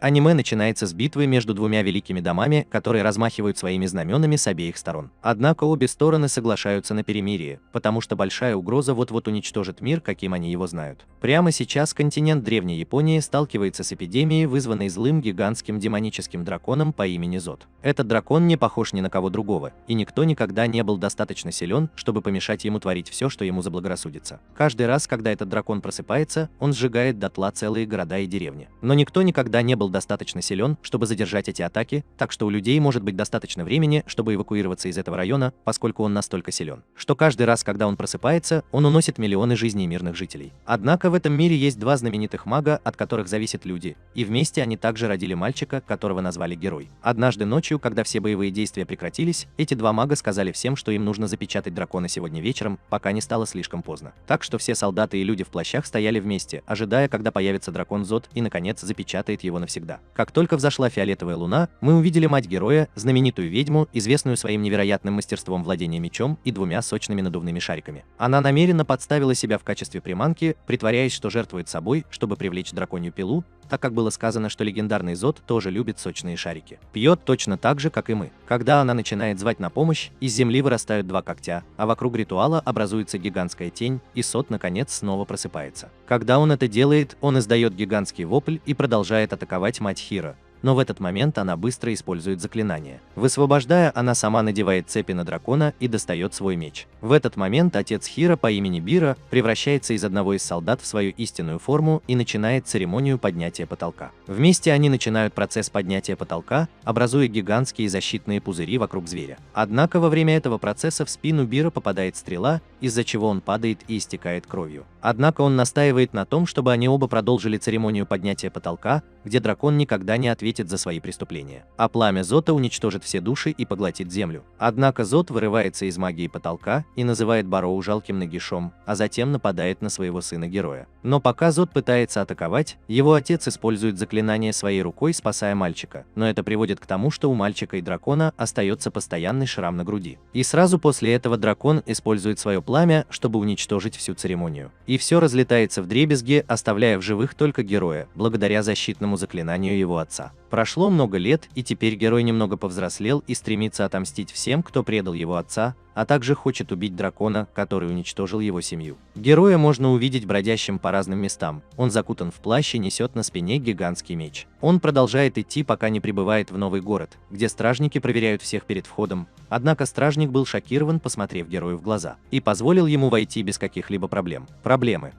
Аниме начинается с битвы между двумя великими домами, которые размахивают своими знаменами с обеих сторон. Однако обе стороны соглашаются на перемирие, потому что большая угроза вот-вот уничтожит мир, каким они его знают. Прямо сейчас континент Древней Японии сталкивается с эпидемией, вызванной злым гигантским демоническим драконом по имени Зод. Этот дракон не похож ни на кого другого, и никто никогда не был достаточно силен, чтобы помешать ему творить все, что ему заблагорассудится. Каждый раз, когда этот дракон просыпается, он сжигает дотла целые города и деревни. Но никто никогда не был достаточно силен, чтобы задержать эти атаки, так что у людей может быть достаточно времени, чтобы эвакуироваться из этого района, поскольку он настолько силен, что каждый раз, когда он просыпается, он уносит миллионы жизней мирных жителей. Однако в этом мире есть два знаменитых мага, от которых зависят люди, и вместе они также родили мальчика, которого назвали Герой. Однажды ночью, когда все боевые действия прекратились, эти два мага сказали всем, что им нужно запечатать дракона сегодня вечером, пока не стало слишком поздно. Так что все солдаты и люди в плащах стояли вместе, ожидая, когда появится дракон Зод и, наконец, запечатает его навсегда. Как только взошла фиолетовая луна, мы увидели мать героя, знаменитую ведьму, известную своим невероятным мастерством владения мечом и двумя сочными надувными шариками. Она намеренно подставила себя в качестве приманки, притворяясь, что жертвует собой, чтобы привлечь драконью пилу, так как было сказано, что легендарный Зод тоже любит сочные шарики. Пьет точно так же, как и мы. Когда она начинает звать на помощь, из земли вырастают два когтя, а вокруг ритуала образуется гигантская тень, и Зод наконец снова просыпается. Когда он это делает, он издает гигантский вопль и продолжает атаковать мать Хиро. Но в этот момент она быстро использует заклинание. Высвобождая, она сама надевает цепи на дракона и достает свой меч. В этот момент отец Хиро по имени Бира превращается из одного из солдат в свою истинную форму и начинает церемонию поднятия потолка. Вместе они начинают процесс поднятия потолка, образуя гигантские защитные пузыри вокруг зверя. Однако во время этого процесса в спину Бира попадает стрела, из-за чего он падает и истекает кровью. Однако он настаивает на том, чтобы они оба продолжили церемонию поднятия потолка, где дракон никогда не ответит за свои преступления. А пламя Зота уничтожит все души и поглотит землю. Однако Зод вырывается из магии потолка и называет Бароу жалким нагишом, а затем нападает на своего сына-героя. Но пока Зод пытается атаковать, его отец использует заклинание своей рукой, спасая мальчика, но это приводит к тому, что у мальчика и дракона остается постоянный шрам на груди. И сразу после этого дракон использует свое пламя, чтобы уничтожить всю церемонию. И все разлетается вдребезги, оставляя в живых только героя, благодаря защитному заклинанию его отца. Прошло много лет, и теперь герой немного повзрослел и стремится отомстить всем, кто предал его отца, а также хочет убить дракона, который уничтожил его семью. Героя можно увидеть бродящим по разным местам. Он закутан в плащ и несет на спине гигантский меч. Он продолжает идти, пока не прибывает в новый город, где стражники проверяют всех перед входом. Однако стражник был шокирован, посмотрев герою в глаза, и позволил ему войти без каких-либо проблем.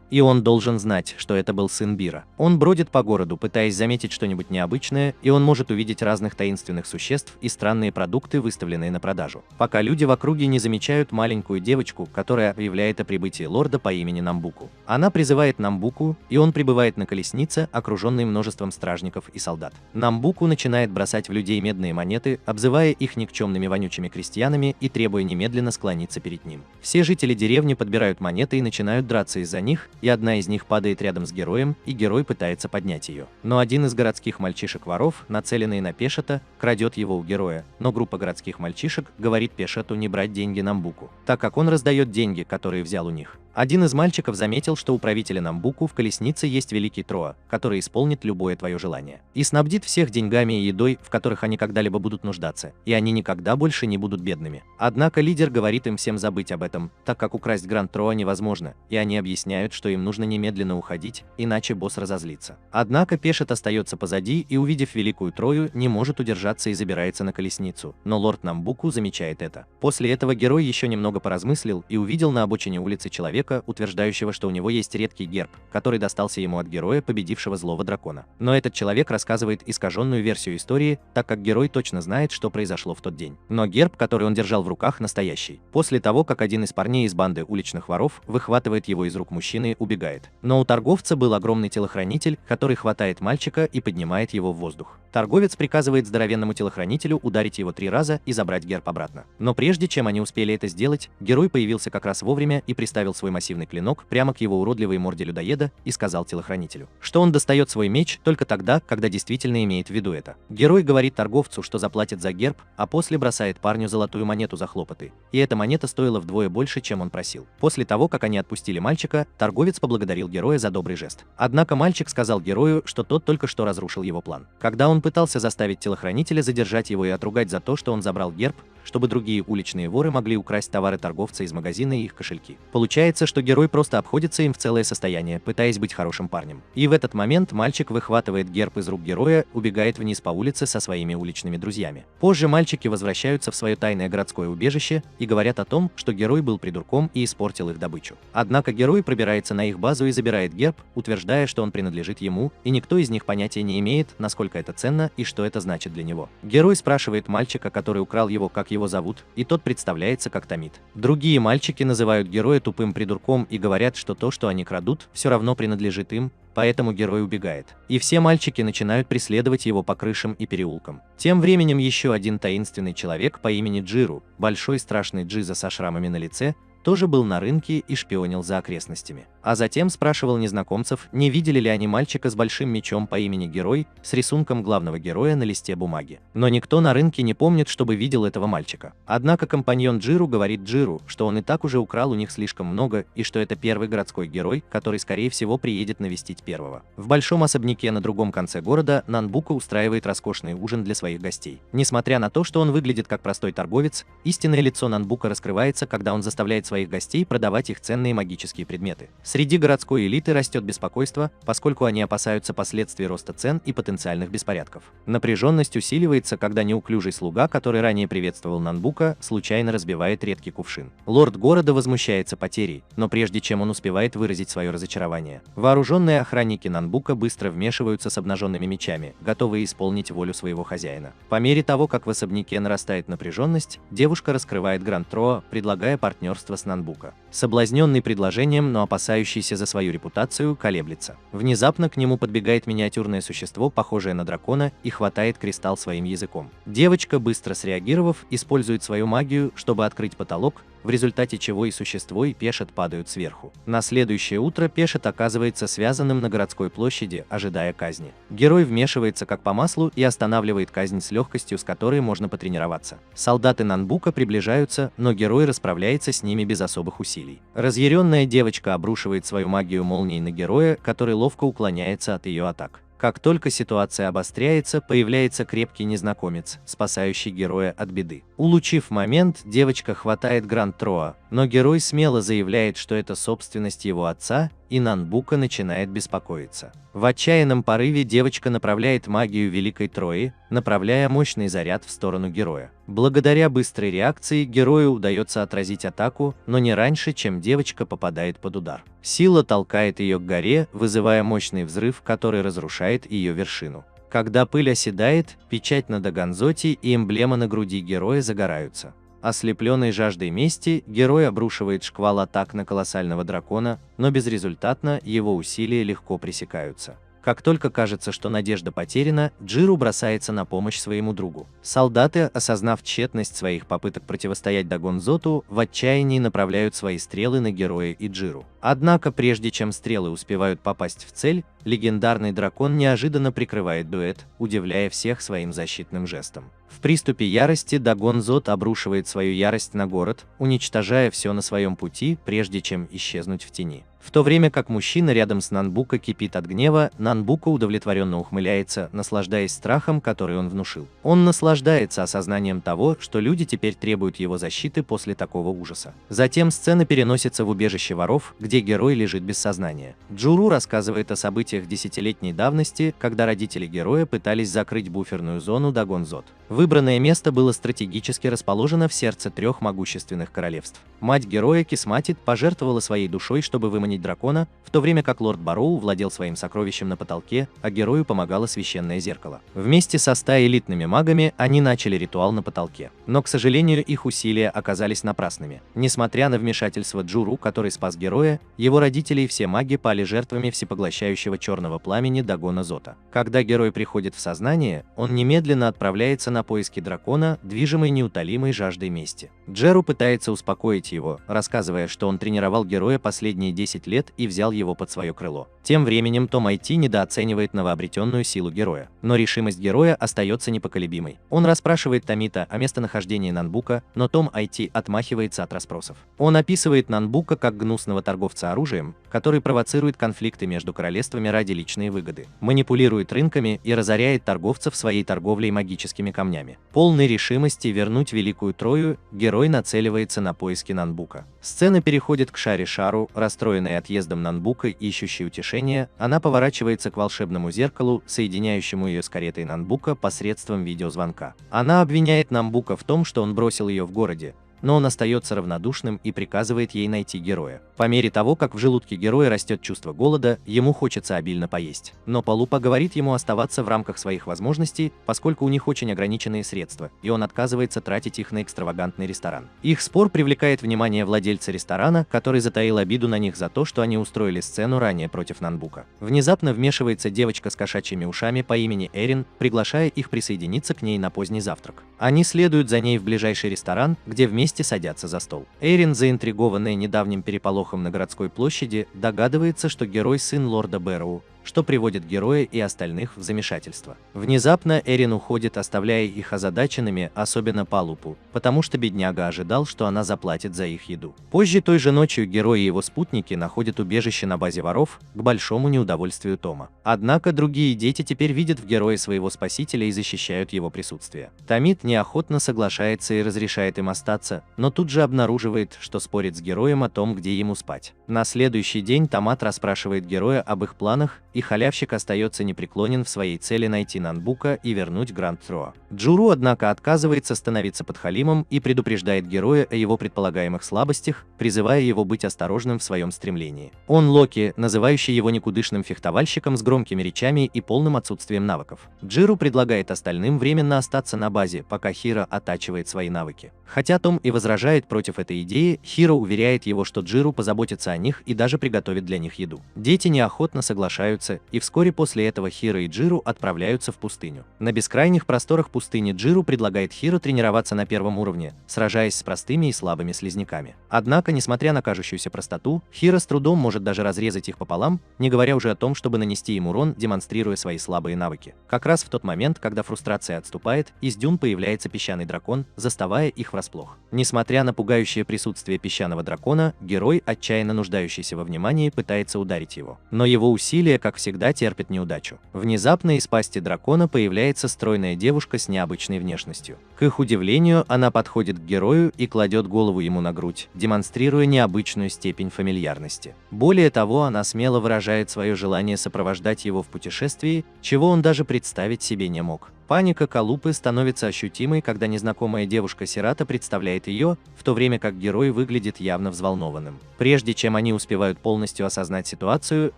И он должен знать, что это был сын Бира. Он бродит по городу, пытаясь заметить что-нибудь необычное, и он может увидеть разных таинственных существ и странные продукты, выставленные на продажу. Пока люди в округе не замечают маленькую девочку, которая объявляет о прибытии лорда по имени Намбуку. Она призывает Намбуку, и он прибывает на колеснице, окруженный множеством стражников и солдат. Намбуку начинает бросать в людей медные монеты, обзывая их никчемными вонючими крестьянами и требуя немедленно склониться перед ним. Все жители деревни подбирают монеты и начинают драться из-за них, и одна из них падает рядом с героем, и герой пытается поднять ее. Но один из городских мальчишек-воров, нацеленный на Пешета, крадет его у героя, но группа городских мальчишек говорит Пешету не брать деньги Намбуку, так как он раздает деньги, которые взял у них. Один из мальчиков заметил, что у правителя Намбуку в колеснице есть великий Троа, который исполнит любое твое желание, и снабдит всех деньгами и едой, в которых они когда-либо будут нуждаться, и они никогда больше не будут бедными. Однако лидер говорит им всем забыть об этом, так как украсть Гранд Троа невозможно, и они объясняют, что им нужно немедленно уходить, иначе босс разозлится. Однако Пешет остается позади и, увидев великую Трою, не может удержаться и забирается на колесницу, но лорд Намбуку замечает это. После этого герой еще немного поразмыслил и увидел на обочине улицы человека, утверждающего, что у него есть редкий герб, который достался ему от героя, победившего злого дракона. Но этот человек рассказывает искаженную версию истории, так как герой точно знает, что произошло в тот день. Но герб, который он держал в руках, настоящий. После того, как один из парней из банды уличных воров выхватывает его из рук мужчины и убегает. Но у торговца был огромный телохранитель, который хватает мальчика и поднимает его в воздух. Торговец приказывает здоровенному телохранителю ударить его 3 раза и забрать герб обратно. Но прежде чем они успели это сделать, герой появился как раз вовремя и приставил свой свой массивный клинок прямо к его уродливой морде людоеда и сказал телохранителю, что он достает свой меч только тогда, когда действительно имеет в виду это. Герой говорит торговцу, что заплатит за герб, а после бросает парню золотую монету за хлопоты, и эта монета стоила вдвое больше, чем он просил. После того, как они отпустили мальчика, торговец поблагодарил героя за добрый жест. Однако мальчик сказал герою, что тот только что разрушил его план. Когда он пытался заставить телохранителя задержать его и отругать за то, что он забрал герб, чтобы другие уличные воры могли украсть товары торговца из магазина и их кошельки. Получается, что герой просто обходится им в целое состояние, пытаясь быть хорошим парнем. И в этот момент мальчик выхватывает герб из рук героя, убегает вниз по улице со своими уличными друзьями. Позже мальчики возвращаются в свое тайное городское убежище и говорят о том, что герой был придурком и испортил их добычу. Однако герой пробирается на их базу и забирает герб, утверждая, что он принадлежит ему, и никто из них понятия не имеет, насколько это ценно и что это значит для него. Герой спрашивает мальчика, который украл его, как его зовут, и тот представляется как Томит. Другие мальчики называют героя тупым придурком и говорят, что то, что они крадут, все равно принадлежит им, поэтому герой убегает. И все мальчики начинают преследовать его по крышам и переулкам. Тем временем еще один таинственный человек по имени Джиру, большой страшный Джиза со шрамами на лице, тоже был на рынке и шпионил за окрестностями. А затем спрашивал незнакомцев, не видели ли они мальчика с большим мечом по имени Герой с рисунком главного героя на листе бумаги. Но никто на рынке не помнит, чтобы видел этого мальчика. Однако компаньон Джиру говорит Джиру, что он и так уже украл у них слишком много и что это первый городской герой, который скорее всего приедет навестить первого. В большом особняке на другом конце города Нанбука устраивает роскошный ужин для своих гостей. Несмотря на то, что он выглядит как простой торговец, истинное лицо Нанбука раскрывается, когда он заставляет своих гостей продавать их ценные магические предметы. Среди городской элиты растет беспокойство, поскольку они опасаются последствий роста цен и потенциальных беспорядков. Напряженность усиливается, когда неуклюжий слуга, который ранее приветствовал Нанбука, случайно разбивает редкий кувшин. Лорд города возмущается потерей, но прежде чем он успевает выразить свое разочарование, вооруженные охранники Нанбука быстро вмешиваются с обнаженными мечами, готовые исполнить волю своего хозяина. По мере того, как в особняке нарастает напряженность, девушка раскрывает Гранд Троа, предлагая партнерство с Нанбука. Соблазненный предложением, но опасающийся за свою репутацию, колеблется. Внезапно к нему подбегает миниатюрное существо, похожее на дракона, и хватает кристалл своим языком. Девочка, быстро среагировав, использует свою магию, чтобы открыть потолок, в результате чего и существо, и Пешет падают сверху. На следующее утро Пешет оказывается связанным на городской площади, ожидая казни. Герой вмешивается как по маслу и останавливает казнь с легкостью, с которой можно потренироваться. Солдаты Нанбука приближаются, но герой расправляется с ними без особых усилий. Разъяренная девочка обрушивает свою магию молнией на героя, который ловко уклоняется от ее атак. Как только ситуация обостряется, появляется крепкий незнакомец, спасающий героя от беды. Улучив момент, девочка хватает Гранд Троа, но герой смело заявляет, что это собственность его отца, и Нанбука начинает беспокоиться. В отчаянном порыве девочка направляет магию Великой Трои, направляя мощный заряд в сторону героя. Благодаря быстрой реакции герою удается отразить атаку, но не раньше, чем девочка попадает под удар. Сила толкает ее к горе, вызывая мощный взрыв, который разрушает ее вершину. Когда пыль оседает, печать на Даганзоте и эмблема на груди героя загораются. Ослепленный жаждой мести, герой обрушивает шквал атак на колоссального дракона, но безрезультатно его усилия легко пресекаются. Как только кажется, что надежда потеряна, Джиру бросается на помощь своему другу. Солдаты, осознав тщетность своих попыток противостоять Дагонзоту, в отчаянии направляют свои стрелы на героя и Джиру. Однако, прежде чем стрелы успевают попасть в цель, легендарный дракон неожиданно прикрывает дуэт, удивляя всех своим защитным жестом. В приступе ярости Дагонзот обрушивает свою ярость на город, уничтожая все на своем пути, прежде чем исчезнуть в тени. В то время как мужчина рядом с Нанбука кипит от гнева, Нанбука удовлетворенно ухмыляется, наслаждаясь страхом, который он внушил. Он наслаждается осознанием того, что люди теперь требуют его защиты после такого ужаса. Затем сцена переносится в убежище воров, где герой лежит без сознания. Джуру рассказывает о событиях десятилетней давности, когда родители героя пытались закрыть буферную зону Дагонзот. Выбранное место было стратегически расположено в сердце 3 могущественных королевств. Мать героя Кисматит пожертвовала своей душой, чтобы выманить дракона, в то время как лорд Бароу владел своим сокровищем на потолке, а герою помогало священное зеркало. Вместе со 100 элитными магами они начали ритуал на потолке. Но, к сожалению, их усилия оказались напрасными. Несмотря на вмешательство Джуру, который спас героя, его родители и все маги пали жертвами всепоглощающего черного пламени Дагона Зота. Когда герой приходит в сознание, он немедленно отправляется на на поиски дракона, движимый неутолимой жаждой мести. Джеру пытается успокоить его, рассказывая, что он тренировал героя последние 10 лет и взял его под свое крыло. Тем временем Том IT недооценивает новообретенную силу героя, но решимость героя остается непоколебимой. Он расспрашивает Томита о местонахождении Нанбука, но Том IT отмахивается от расспросов. Он описывает Нанбука как гнусного торговца оружием, который провоцирует конфликты между королевствами ради личной выгоды, манипулирует рынками и разоряет торговцев своей торговлей магическими камнями. Полной решимости вернуть Великую Трою, герой нацеливается на поиски Нанбука. Сцена переходит к Шари-Шару, расстроенной отъездом Нанбука, ищущей утешения. Она поворачивается к волшебному зеркалу, соединяющему ее с каретой Нанбука посредством видеозвонка. Она обвиняет Нанбука в том, что он бросил ее в городе, но он остается равнодушным и приказывает ей найти героя. По мере того, как в желудке героя растет чувство голода, ему хочется обильно поесть. Но Палупа говорит ему оставаться в рамках своих возможностей, поскольку у них очень ограниченные средства, и он отказывается тратить их на экстравагантный ресторан. Их спор привлекает внимание владельца ресторана, который затаил обиду на них за то, что они устроили сцену ранее против Нанбука. Внезапно вмешивается девочка с кошачьими ушами по имени Эрин, приглашая их присоединиться к ней на поздний завтрак. Они следуют за ней в ближайший ресторан, где вместе садятся за стол. Эрин, заинтригованная недавним переполохом на городской площади, догадывается, что герой сын лорда Бэрроу, что приводит героя и остальных в замешательство. Внезапно Эрин уходит, оставляя их озадаченными, особенно Палупу, потому что бедняга ожидал, что она заплатит за их еду. Позже той же ночью герой и его спутники находят убежище на базе воров, к большому неудовольствию Тома. Однако другие дети теперь видят в герое своего спасителя и защищают его присутствие. Томит неохотно соглашается и разрешает им остаться, но тут же обнаруживает, что спорит с героем о том, где ему спать. На следующий день Томат расспрашивает героя об их планах, и халявщик остается непреклонен в своей цели найти Нанбука и вернуть Гранд Троа. Джуру, однако, отказывается становиться подхалимом и предупреждает героя о его предполагаемых слабостях, призывая его быть осторожным в своем стремлении. Он Локи, называющий его никудышным фехтовальщиком с громкими речами и полным отсутствием навыков. Джиру предлагает остальным временно остаться на базе, пока Хиро оттачивает свои навыки. Хотя Том и возражает против этой идеи, Хиро уверяет его, что Джиру позаботится о них и даже приготовит для них еду. Дети неохотно соглашаются, и вскоре после этого Хиро и Джиру отправляются в пустыню. На бескрайних просторах пустыни Джиру предлагает Хиро тренироваться на первом уровне, сражаясь с простыми и слабыми слизняками. Однако, несмотря на кажущуюся простоту, Хиро с трудом может даже разрезать их пополам, не говоря уже о том, чтобы нанести им урон, демонстрируя свои слабые навыки. Как раз в тот момент, когда фрустрация отступает, из дюн появляется песчаный дракон, заставая их врасплох. Несмотря на пугающее присутствие песчаного дракона, герой, отчаянно нуждающийся во внимании, пытается ударить его. Но его усилия, как всегда, терпит неудачу. Внезапно из пасти дракона появляется стройная девушка с необычной внешностью. К их удивлению, она подходит к герою и кладет голову ему на грудь, демонстрируя необычную степень фамильярности. Более того, она смело выражает свое желание сопровождать его в путешествии, чего он даже представить себе не мог. Паника Калупы становится ощутимой, когда незнакомая девушка-сирата представляет ее, в то время как герой выглядит явно взволнованным. Прежде чем они успевают полностью осознать ситуацию,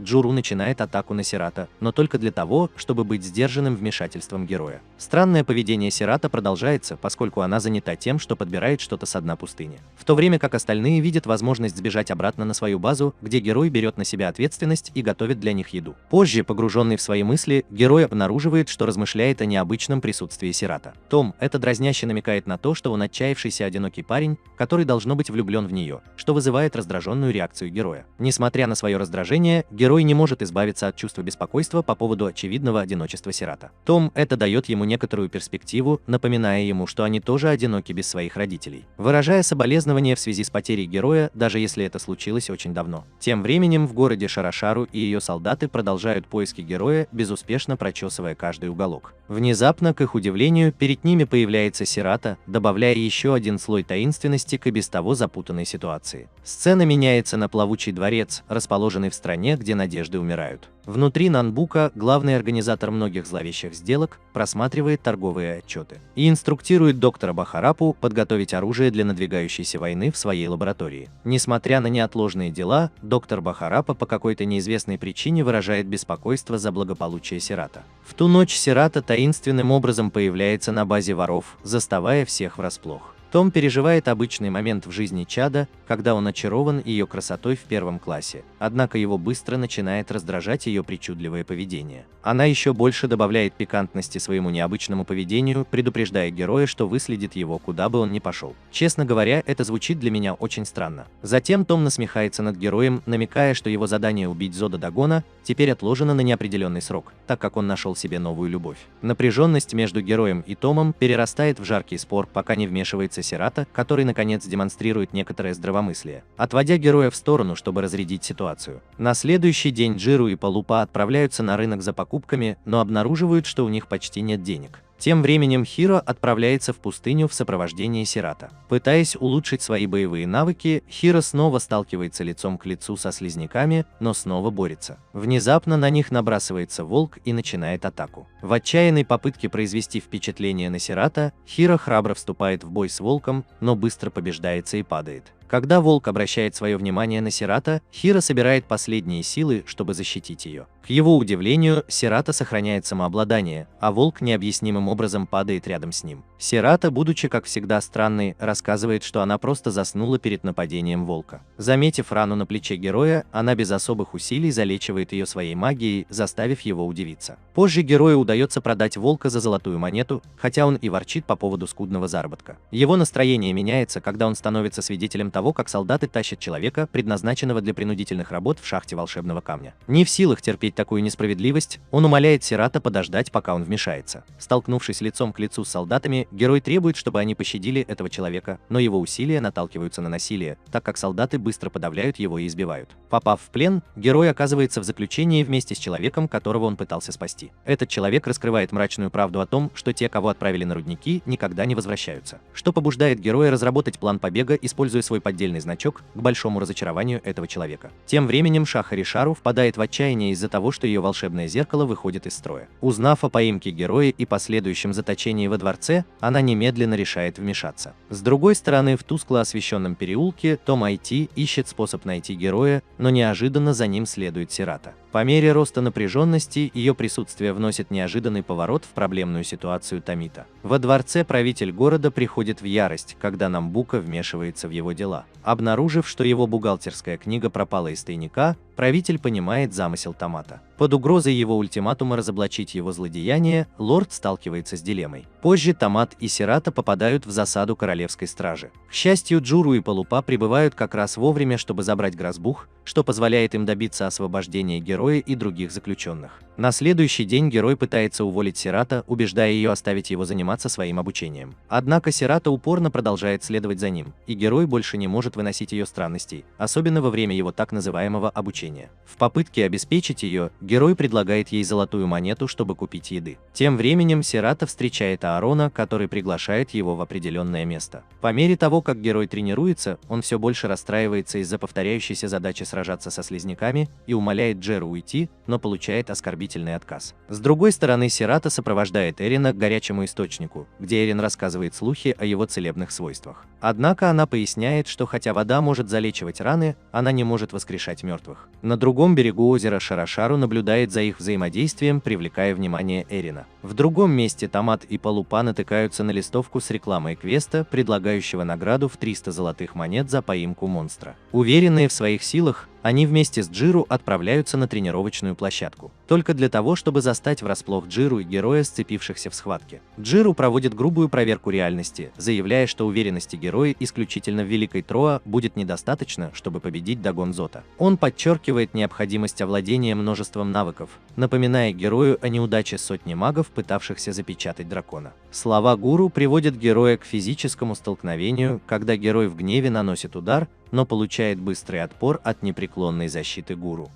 Джуру начинает атаку на Сирата, но только для того, чтобы быть сдержанным вмешательством героя. Странное поведение Сирата продолжается, поскольку она занята тем, что подбирает что-то со дна пустыни. В то время как остальные видят возможность сбежать обратно на свою базу, где герой берет на себя ответственность и готовит для них еду. Позже, погруженный в свои мысли, герой обнаруживает, что размышляет о необычном присутствии Сирата. Том это дразняще намекает на то, что он отчаявшийся одинокий парень, который должно быть влюблен в нее, что вызывает раздраженную реакцию героя. Несмотря на свое раздражение, герой не может избавиться от чувства беспокойства по поводу очевидного одиночества Сирата. Том это дает ему некоторую перспективу, напоминая ему, что они тоже одиноки без своих родителей, выражая соболезнования в связи с потерей героя, даже если это случилось очень давно. Тем временем в городе Шарашару и ее солдаты продолжают поиски героя, безуспешно прочесывая каждый уголок. Внезапно, к их удивлению, перед ними появляется Сирата, добавляя еще один слой таинственности к и без того запутанной ситуации. Сцена меняется на плавучий дворец, расположенный в стране, где надежды умирают. Внутри Нанбука главный организатор многих зловещих сделок просматривает торговые отчеты и инструктирует доктора Бахарапу подготовить оружие для надвигающейся войны в своей лаборатории. Несмотря на неотложные дела, доктор Бахарапа по какой-то неизвестной причине выражает беспокойство за благополучие Сирата. В ту ночь Сирата таинственным образом появляется на базе воров, заставая всех врасплох. Том переживает обычный момент в жизни Чада, когда он очарован ее красотой в первом классе, однако его быстро начинает раздражать ее причудливое поведение. Она еще больше добавляет пикантности своему необычному поведению, предупреждая героя, что выследит его, куда бы он ни пошел. Честно говоря, это звучит для меня очень странно. Затем Том насмехается над героем, намекая, что его задание убить Зода Дагона теперь отложено на неопределенный срок, так как он нашел себе новую любовь. Напряженность между героем и Томом перерастает в жаркий спор, пока не вмешивается Сирата, который наконец демонстрирует некоторое здравомыслие, отводя героя в сторону, чтобы разрядить ситуацию. На следующий день Джиру и Палупа отправляются на рынок за покупками, но обнаруживают, что у них почти нет денег. Тем временем Хиро отправляется в пустыню в сопровождении Сирата. Пытаясь улучшить свои боевые навыки, Хиро снова сталкивается лицом к лицу со слизняками, но снова борется. Внезапно на них набрасывается волк и начинает атаку. В отчаянной попытке произвести впечатление на Сирата, Хиро храбро вступает в бой с волком, но быстро побеждается и падает. Когда волк обращает свое внимание на Сирата, Хиро собирает последние силы, чтобы защитить ее. К его удивлению, Сирата сохраняет самообладание, а волк необъяснимым образом падает рядом с ним. Сирата, будучи как всегда странной, рассказывает, что она просто заснула перед нападением волка. Заметив рану на плече героя, она без особых усилий залечивает ее своей магией, заставив его удивиться. Позже герою удается продать волка за золотую монету, хотя он и ворчит по поводу скудного заработка. Его настроение меняется, когда он становится свидетелем того, как солдаты тащат человека, предназначенного для принудительных работ в шахте волшебного камня. Не в силах терпеть такую несправедливость, он умоляет Сирата подождать, пока он вмешается. Столкнувшись лицом к лицу с солдатами, герой требует, чтобы они пощадили этого человека, но его усилия наталкиваются на насилие, так как солдаты быстро подавляют его и избивают. Попав в плен, герой оказывается в заключении вместе с человеком, которого он пытался спасти. Этот человек раскрывает мрачную правду о том, что те, кого отправили на рудники, никогда не возвращаются, что побуждает героя разработать план побега, используя свой поддельный значок, к большому разочарованию этого человека. Тем временем Шахари-Шару впадает в отчаяние из-за того, что ее волшебное зеркало выходит из строя. Узнав о поимке героя и последующем заточении во дворце, она немедленно решает вмешаться. С другой стороны, в тускло освещенном переулке Том IT ищет способ найти героя, но неожиданно за ним следует Сирата. По мере роста напряженности ее присутствие вносит неожиданный поворот в проблемную ситуацию Томита. Во дворце правитель города приходит в ярость, когда Намбука вмешивается в его дела. Обнаружив, что его бухгалтерская книга пропала из тайника, правитель понимает замысел Томата. Под угрозой его ультиматума разоблачить его злодеяние, лорд сталкивается с дилеммой. Позже Томат и Сирата попадают в засаду королевской стражи. К счастью, Джуру и Палупа прибывают как раз вовремя, чтобы забрать Грозбух, что позволяет им добиться освобождения героя и других заключенных. На следующий день герой пытается уволить Сирата, убеждая ее оставить его заниматься своим обучением. Однако Сирата упорно продолжает следовать за ним, и герой больше не может выносить ее странностей, особенно во время его так называемого обучения. В попытке обеспечить ее, герой предлагает ей золотую монету, чтобы купить еды. Тем временем Сирата встречает Аарона, который приглашает его в определенное место. По мере того, как герой тренируется, он все больше расстраивается из-за повторяющейся задачи сражаться со слизняками и умоляет Джеру уйти, но получает оскорбительный отказ. С другой стороны, Сирата сопровождает Эрина к горячему источнику, где Эрин рассказывает слухи о его целебных свойствах. Однако она поясняет, что хотя вода может залечивать раны, она не может воскрешать мертвых. На другом берегу озера Шарашару наблюдает за их взаимодействием, привлекая внимание Эрина. В другом месте Томат и Палупа натыкаются на листовку с рекламой квеста, предлагающего награду в 300 золотых монет за поимку монстра. Уверенные в своих силах, они вместе с Джиру отправляются на тренировочную площадку, только для того, чтобы застать врасплох Джиру и героя, сцепившихся в схватке. Джиру проводит грубую проверку реальности, заявляя, что уверенности героя исключительно в Великой Троа будет недостаточно, чтобы победить Дагон Зота. Он подчеркивает необходимость овладения множеством навыков, напоминая герою о неудаче сотни магов, пытавшихся запечатать дракона. Слова гуру приводят героя к физическому столкновению, когда герой в гневе наносит удар, но получает быстрый отпор от непреклонной защиты гуру.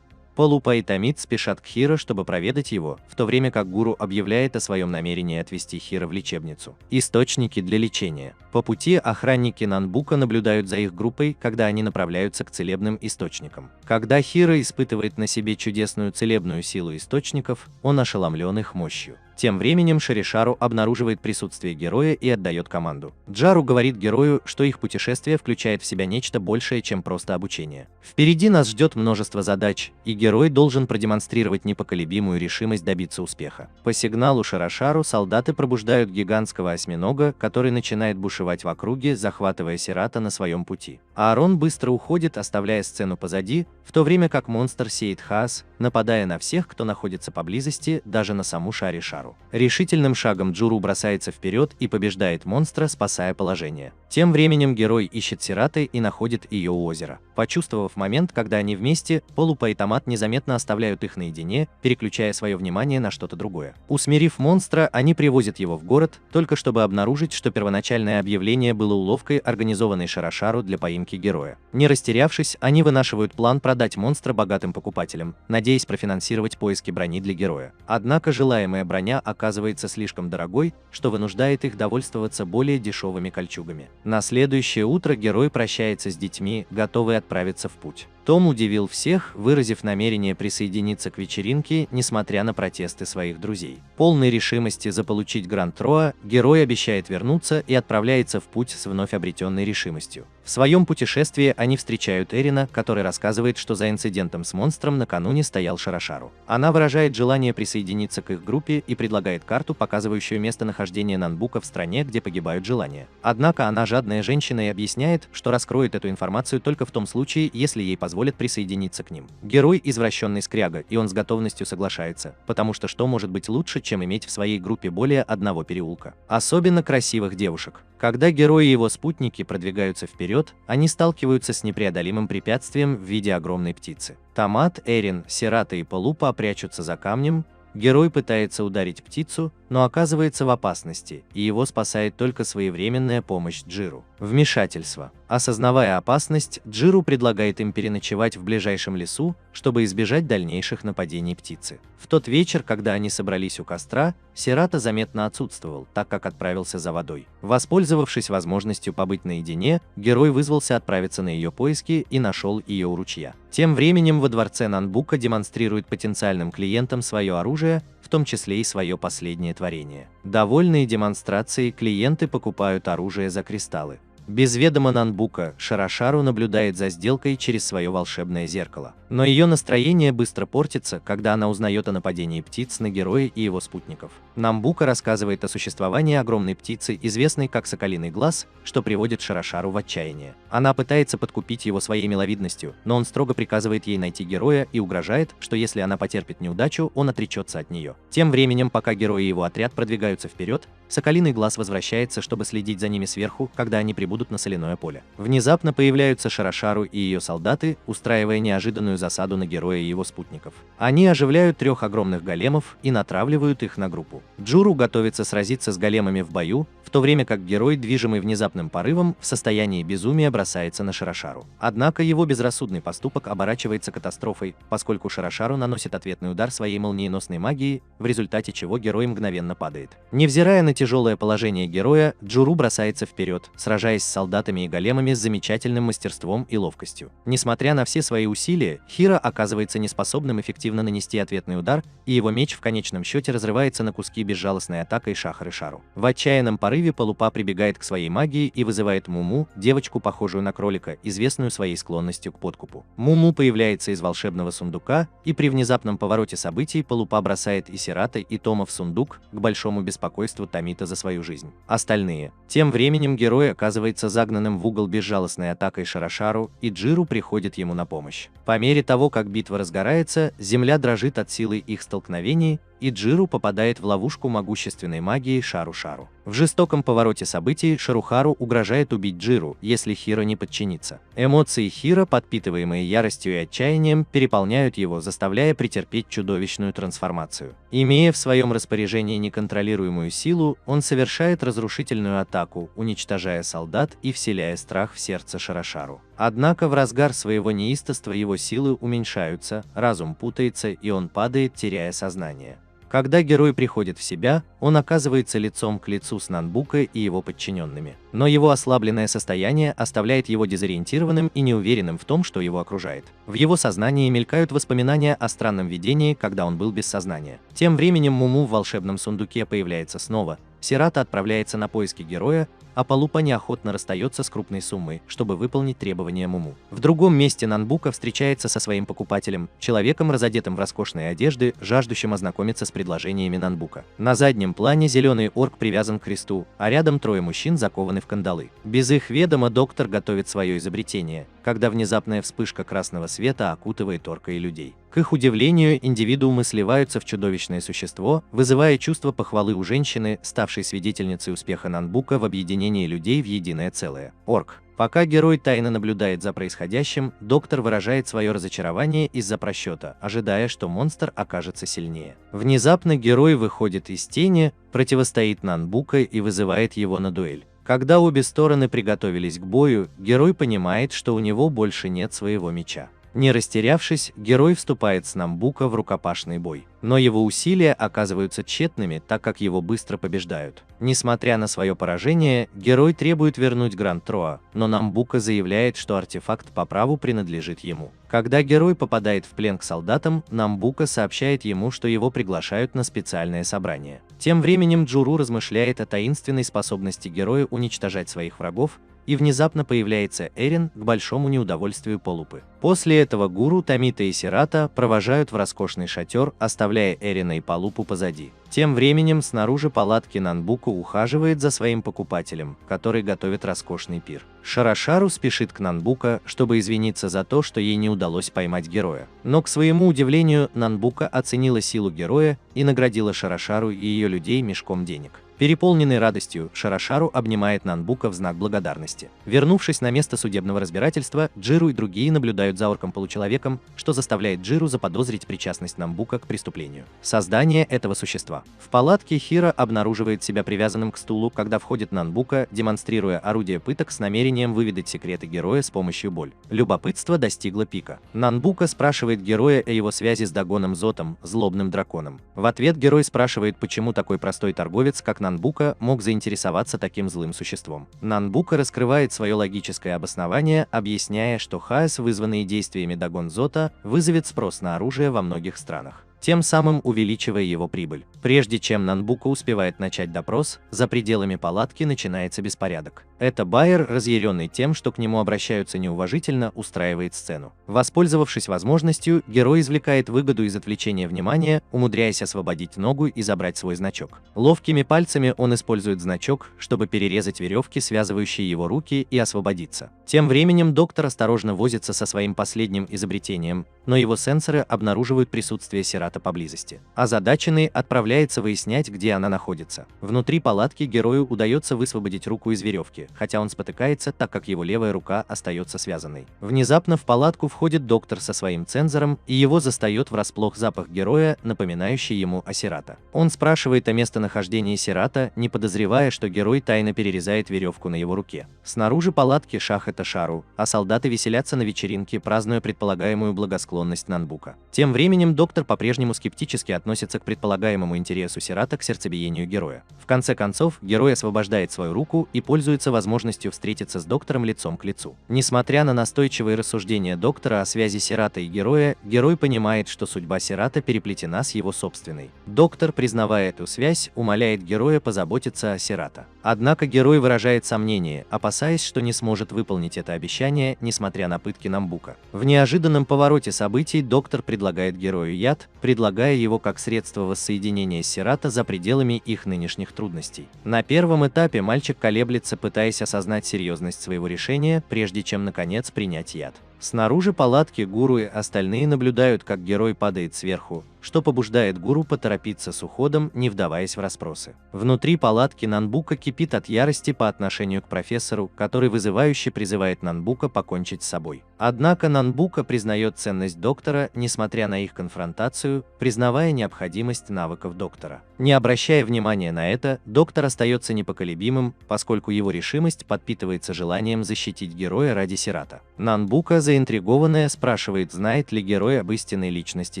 Палупа и Томит спешат к Хиро, чтобы проведать его, в то время как гуру объявляет о своем намерении отвезти Хиро в лечебницу. Источники для лечения. По пути охранники Нанбука наблюдают за их группой, когда они направляются к целебным источникам. Когда Хиро испытывает на себе чудесную целебную силу источников, он ошеломлен их мощью. Тем временем Шаришару обнаруживает присутствие героя и отдает команду. Джару говорит герою, что их путешествие включает в себя нечто большее, чем просто обучение. Впереди нас ждет множество задач, и герой должен продемонстрировать непоколебимую решимость добиться успеха. По сигналу Шарашару солдаты пробуждают гигантского осьминога, который начинает бушевать в округе, захватывая Сирата на своем пути. Аарон быстро уходит, оставляя сцену позади, в то время как монстр сеет хаос, нападая на всех, кто находится поблизости, даже на саму Шаришару. Решительным шагом Джуру бросается вперед и побеждает монстра, спасая положение. Тем временем герой ищет Сираты и находит ее у озера. Почувствовав момент, когда они вместе, Полупа и Томат незаметно оставляют их наедине, переключая свое внимание на что-то другое. Усмирив монстра, они привозят его в город, только чтобы обнаружить, что первоначальное объявление было уловкой, организованной Шарашару для поимки героя. Не растерявшись, они вынашивают план продать монстра богатым покупателям, надеясь профинансировать поиски брони для героя. Однако желаемая броня оказывается слишком дорогой, что вынуждает их довольствоваться более дешевыми кольчугами. На следующее утро герой прощается с детьми, готовый отправиться в путь. Том удивил всех, выразив намерение присоединиться к вечеринке, несмотря на протесты своих друзей. Полной решимости заполучить Гранд Троа, герой обещает вернуться и отправляется в путь с вновь обретенной решимостью. В своем путешествии они встречают Эрина, который рассказывает, что за инцидентом с монстром накануне стоял Шарашару. Она выражает желание присоединиться к их группе и предлагает карту, показывающую местонахождение Нанбука в стране, где погибают желания. Однако она жадная женщина и объясняет, что раскроет эту информацию только в том случае, если ей позволят присоединиться к ним. Герой извращенный скряга, и он с готовностью соглашается, потому что может быть лучше, чем иметь в своей группе более одного переулка. Особенно красивых девушек. Когда герой и его спутники продвигаются вперед, они сталкиваются с непреодолимым препятствием в виде огромной птицы. Томат, Эрин, Сирата и Полупа прячутся за камнем. Герой пытается ударить птицу, но оказывается в опасности, и его спасает только своевременная помощь Джиру. Вмешательство. Осознавая опасность, Джиру предлагает им переночевать в ближайшем лесу, чтобы избежать дальнейших нападений птицы. В тот вечер, когда они собрались у костра, Сирата заметно отсутствовал, так как отправился за водой. Воспользовавшись возможностью побыть наедине, герой вызвался отправиться на ее поиски и нашел ее у ручья. Тем временем во дворце Нанбука демонстрирует потенциальным клиентам свое оружие, в том числе и свое последнее творение. Довольные демонстрацией, клиенты покупают оружие за кристаллы. Без ведома Нанбука, Шарашару наблюдает за сделкой через свое волшебное зеркало. Но ее настроение быстро портится, когда она узнает о нападении птиц на героя и его спутников. Нанбука рассказывает о существовании огромной птицы, известной как Соколиный глаз, что приводит Шарашару в отчаяние. Она пытается подкупить его своей миловидностью, но он строго приказывает ей найти героя и угрожает, что если она потерпит неудачу, он отречется от нее. Тем временем, пока герой и его отряд продвигаются вперед, Соколиный глаз возвращается, чтобы следить за ними сверху, когда они прибудут на соляное поле. Внезапно появляются Шарашару и ее солдаты, устраивая неожиданную засаду на героя и его спутников. Они оживляют 3 огромных големов и натравливают их на группу. Джуру готовится сразиться с големами в бою, в то время как герой, движимый внезапным порывом, в состоянии безумия бросается на Шарашару. Однако его безрассудный поступок оборачивается катастрофой, поскольку Шарашару наносит ответный удар своей молниеносной магией, в результате чего герой мгновенно падает. Невзирая на тяжелое положение героя, Джуру бросается вперед, сражаясь с солдатами и големами с замечательным мастерством и ловкостью. Несмотря на все свои усилия, Хиро оказывается неспособным эффективно нанести ответный удар, и его меч в конечном счете разрывается на куски безжалостной атакой Шаришару. В отчаянном порыве Полупа прибегает к своей магии и вызывает Муму, девочку, похожую на кролика, известную своей склонностью к подкупу. Муму появляется из волшебного сундука, и при внезапном повороте событий Полупа бросает и Сирата, и Тома в сундук, к большому беспокойству Томита за свою жизнь. Остальные. Тем временем герой оказывается загнанным в угол безжалостной атакой Шарашару, и Джиру приходит ему на помощь. По мере того, как битва разгорается, земля дрожит от силы их столкновений, и Джиру попадает в ловушку могущественной магии Шарушару. В жестоком повороте событий Шарухару угрожает убить Джиру, если Хиро не подчинится. Эмоции Хиро, подпитываемые яростью и отчаянием, переполняют его, заставляя претерпеть чудовищную трансформацию. Имея в своем распоряжении неконтролируемую силу, он совершает разрушительную атаку, уничтожая солдат и вселяя страх в сердце Шарашару. Однако в разгар своего неистовства его силы уменьшаются, разум путается, и он падает, теряя сознание. Когда герой приходит в себя, он оказывается лицом к лицу с Нанбука и его подчиненными. Но его ослабленное состояние оставляет его дезориентированным и неуверенным в том, что его окружает. В его сознании мелькают воспоминания о странном видении, когда он был без сознания. Тем временем Муму в волшебном сундуке появляется снова. Сирата отправляется на поиски героя, а Палупа неохотно расстается с крупной суммой, чтобы выполнить требования Муму. В другом месте Нанбука встречается со своим покупателем, человеком, разодетым в роскошные одежды, жаждущим ознакомиться с предложениями Нанбука. На заднем плане зеленый орк привязан к кресту, а рядом трое мужчин закованы в кандалы. Без их ведома доктор готовит свое изобретение, когда внезапная вспышка красного света окутывает орка и людей. К их удивлению, индивидуумы сливаются в чудовищное существо, вызывая чувство похвалы у женщины, ставшей свидетельницей успеха Нанбука в объединении людей в единое целое. Орк. Пока герой тайно наблюдает за происходящим, доктор выражает свое разочарование из-за просчета, ожидая, что монстр окажется сильнее. Внезапно герой выходит из тени, противостоит Нанбука и вызывает его на дуэль. Когда обе стороны приготовились к бою, герой понимает, что у него больше нет своего меча. Не растерявшись, герой вступает с Нанбука в рукопашный бой. Но его усилия оказываются тщетными, так как его быстро побеждают. Несмотря на свое поражение, герой требует вернуть Гранд Троа, но Нанбука заявляет, что артефакт по праву принадлежит ему. Когда герой попадает в плен к солдатам, Нанбука сообщает ему, что его приглашают на специальное собрание. Тем временем Джуру размышляет о таинственной способности героя уничтожать своих врагов, и внезапно появляется Эрин к большому неудовольствию Палупы. После этого гуру, Томита и Сирата провожают в роскошный шатер, оставляя Эрина и Палупу позади. Тем временем снаружи палатки Нанбука ухаживает за своим покупателем, который готовит роскошный пир. Шарашару спешит к Нанбука, чтобы извиниться за то, что ей не удалось поймать героя. Но, к своему удивлению, Нанбука оценила силу героя и наградила Шарашару и ее людей мешком денег. Переполненный радостью, Шарашару обнимает Нанбука в знак благодарности. Вернувшись на место судебного разбирательства, Джиру и другие наблюдают за орком-получеловеком, что заставляет Джиру заподозрить причастность Нанбука к преступлению. Создание этого существа. В палатке Хира обнаруживает себя привязанным к стулу, когда входит Нанбука, демонстрируя орудие пыток с намерением выведать секреты героя с помощью боль. Любопытство достигло пика. Нанбука спрашивает героя о его связи с Дагоном Зотом, злобным драконом. В ответ герой спрашивает, почему такой простой торговец, как Нанбука, мог заинтересоваться таким злым существом. Нанбука раскрывает свое логическое обоснование, объясняя, что хаос, вызванный действиями Дагон Зота, вызовет спрос на оружие во многих странах, тем самым увеличивая его прибыль. Прежде чем Нанбука успевает начать допрос, за пределами палатки начинается беспорядок. Это Байер, разъяренный тем, что к нему обращаются неуважительно, устраивает сцену. Воспользовавшись возможностью, герой извлекает выгоду из отвлечения внимания, умудряясь освободить ногу и забрать свой значок. Ловкими пальцами он использует значок, чтобы перерезать веревки, связывающие его руки, и освободиться. Тем временем доктор осторожно возится со своим последним изобретением, но его сенсоры обнаруживают присутствие Сирата поблизости. Озадаченный отправляется выяснять, где она находится. Внутри палатки герою удается высвободить руку из веревки, хотя он спотыкается, так как его левая рука остается связанной. Внезапно в палатку входит доктор со своим цензором, и его застает врасплох запах героя, напоминающий ему о Сирата. Он спрашивает о местонахождении Сирата, не подозревая, что герой тайно перерезает веревку на его руке. Снаружи палатки Шахета Шару, а солдаты веселятся на вечеринке, празднуя предполагаемую благосклонность Нанбука. Тем временем доктор по-прежнему скептически относится к предполагаемому интересу Сирата к сердцебиению героя. В конце концов, герой освобождает свою руку и пользуется возможностью встретиться с доктором лицом к лицу. Несмотря на настойчивые рассуждения доктора о связи Сирата и героя, герой понимает, что судьба Сирата переплетена с его собственной. Доктор, признавая эту связь, умоляет героя позаботиться о Сирата. Однако герой выражает сомнение, опасаясь, что не сможет выполнить это обещание, несмотря на пытки Нанбука. В неожиданном повороте событий доктор предлагает герою яд, предлагая его как средство воссоединения с Сирата за пределами их нынешних трудностей. На первом этапе мальчик колеблется, пытаясь осознать серьезность своего решения, прежде чем наконец принять яд. Снаружи палатки гуру и остальные наблюдают, как герой падает сверху, что побуждает гуру поторопиться с уходом, не вдаваясь в расспросы. Внутри палатки Нанбука кипит от ярости по отношению к профессору, который вызывающе призывает Нанбука покончить с собой. Однако Нанбука признает ценность доктора, несмотря на их конфронтацию, признавая необходимость навыков доктора. Не обращая внимания на это, доктор остается непоколебимым, поскольку его решимость подпитывается желанием защитить героя ради Сирата. Нанбука заявляет, заинтригованная, спрашивает, знает ли герой об истинной личности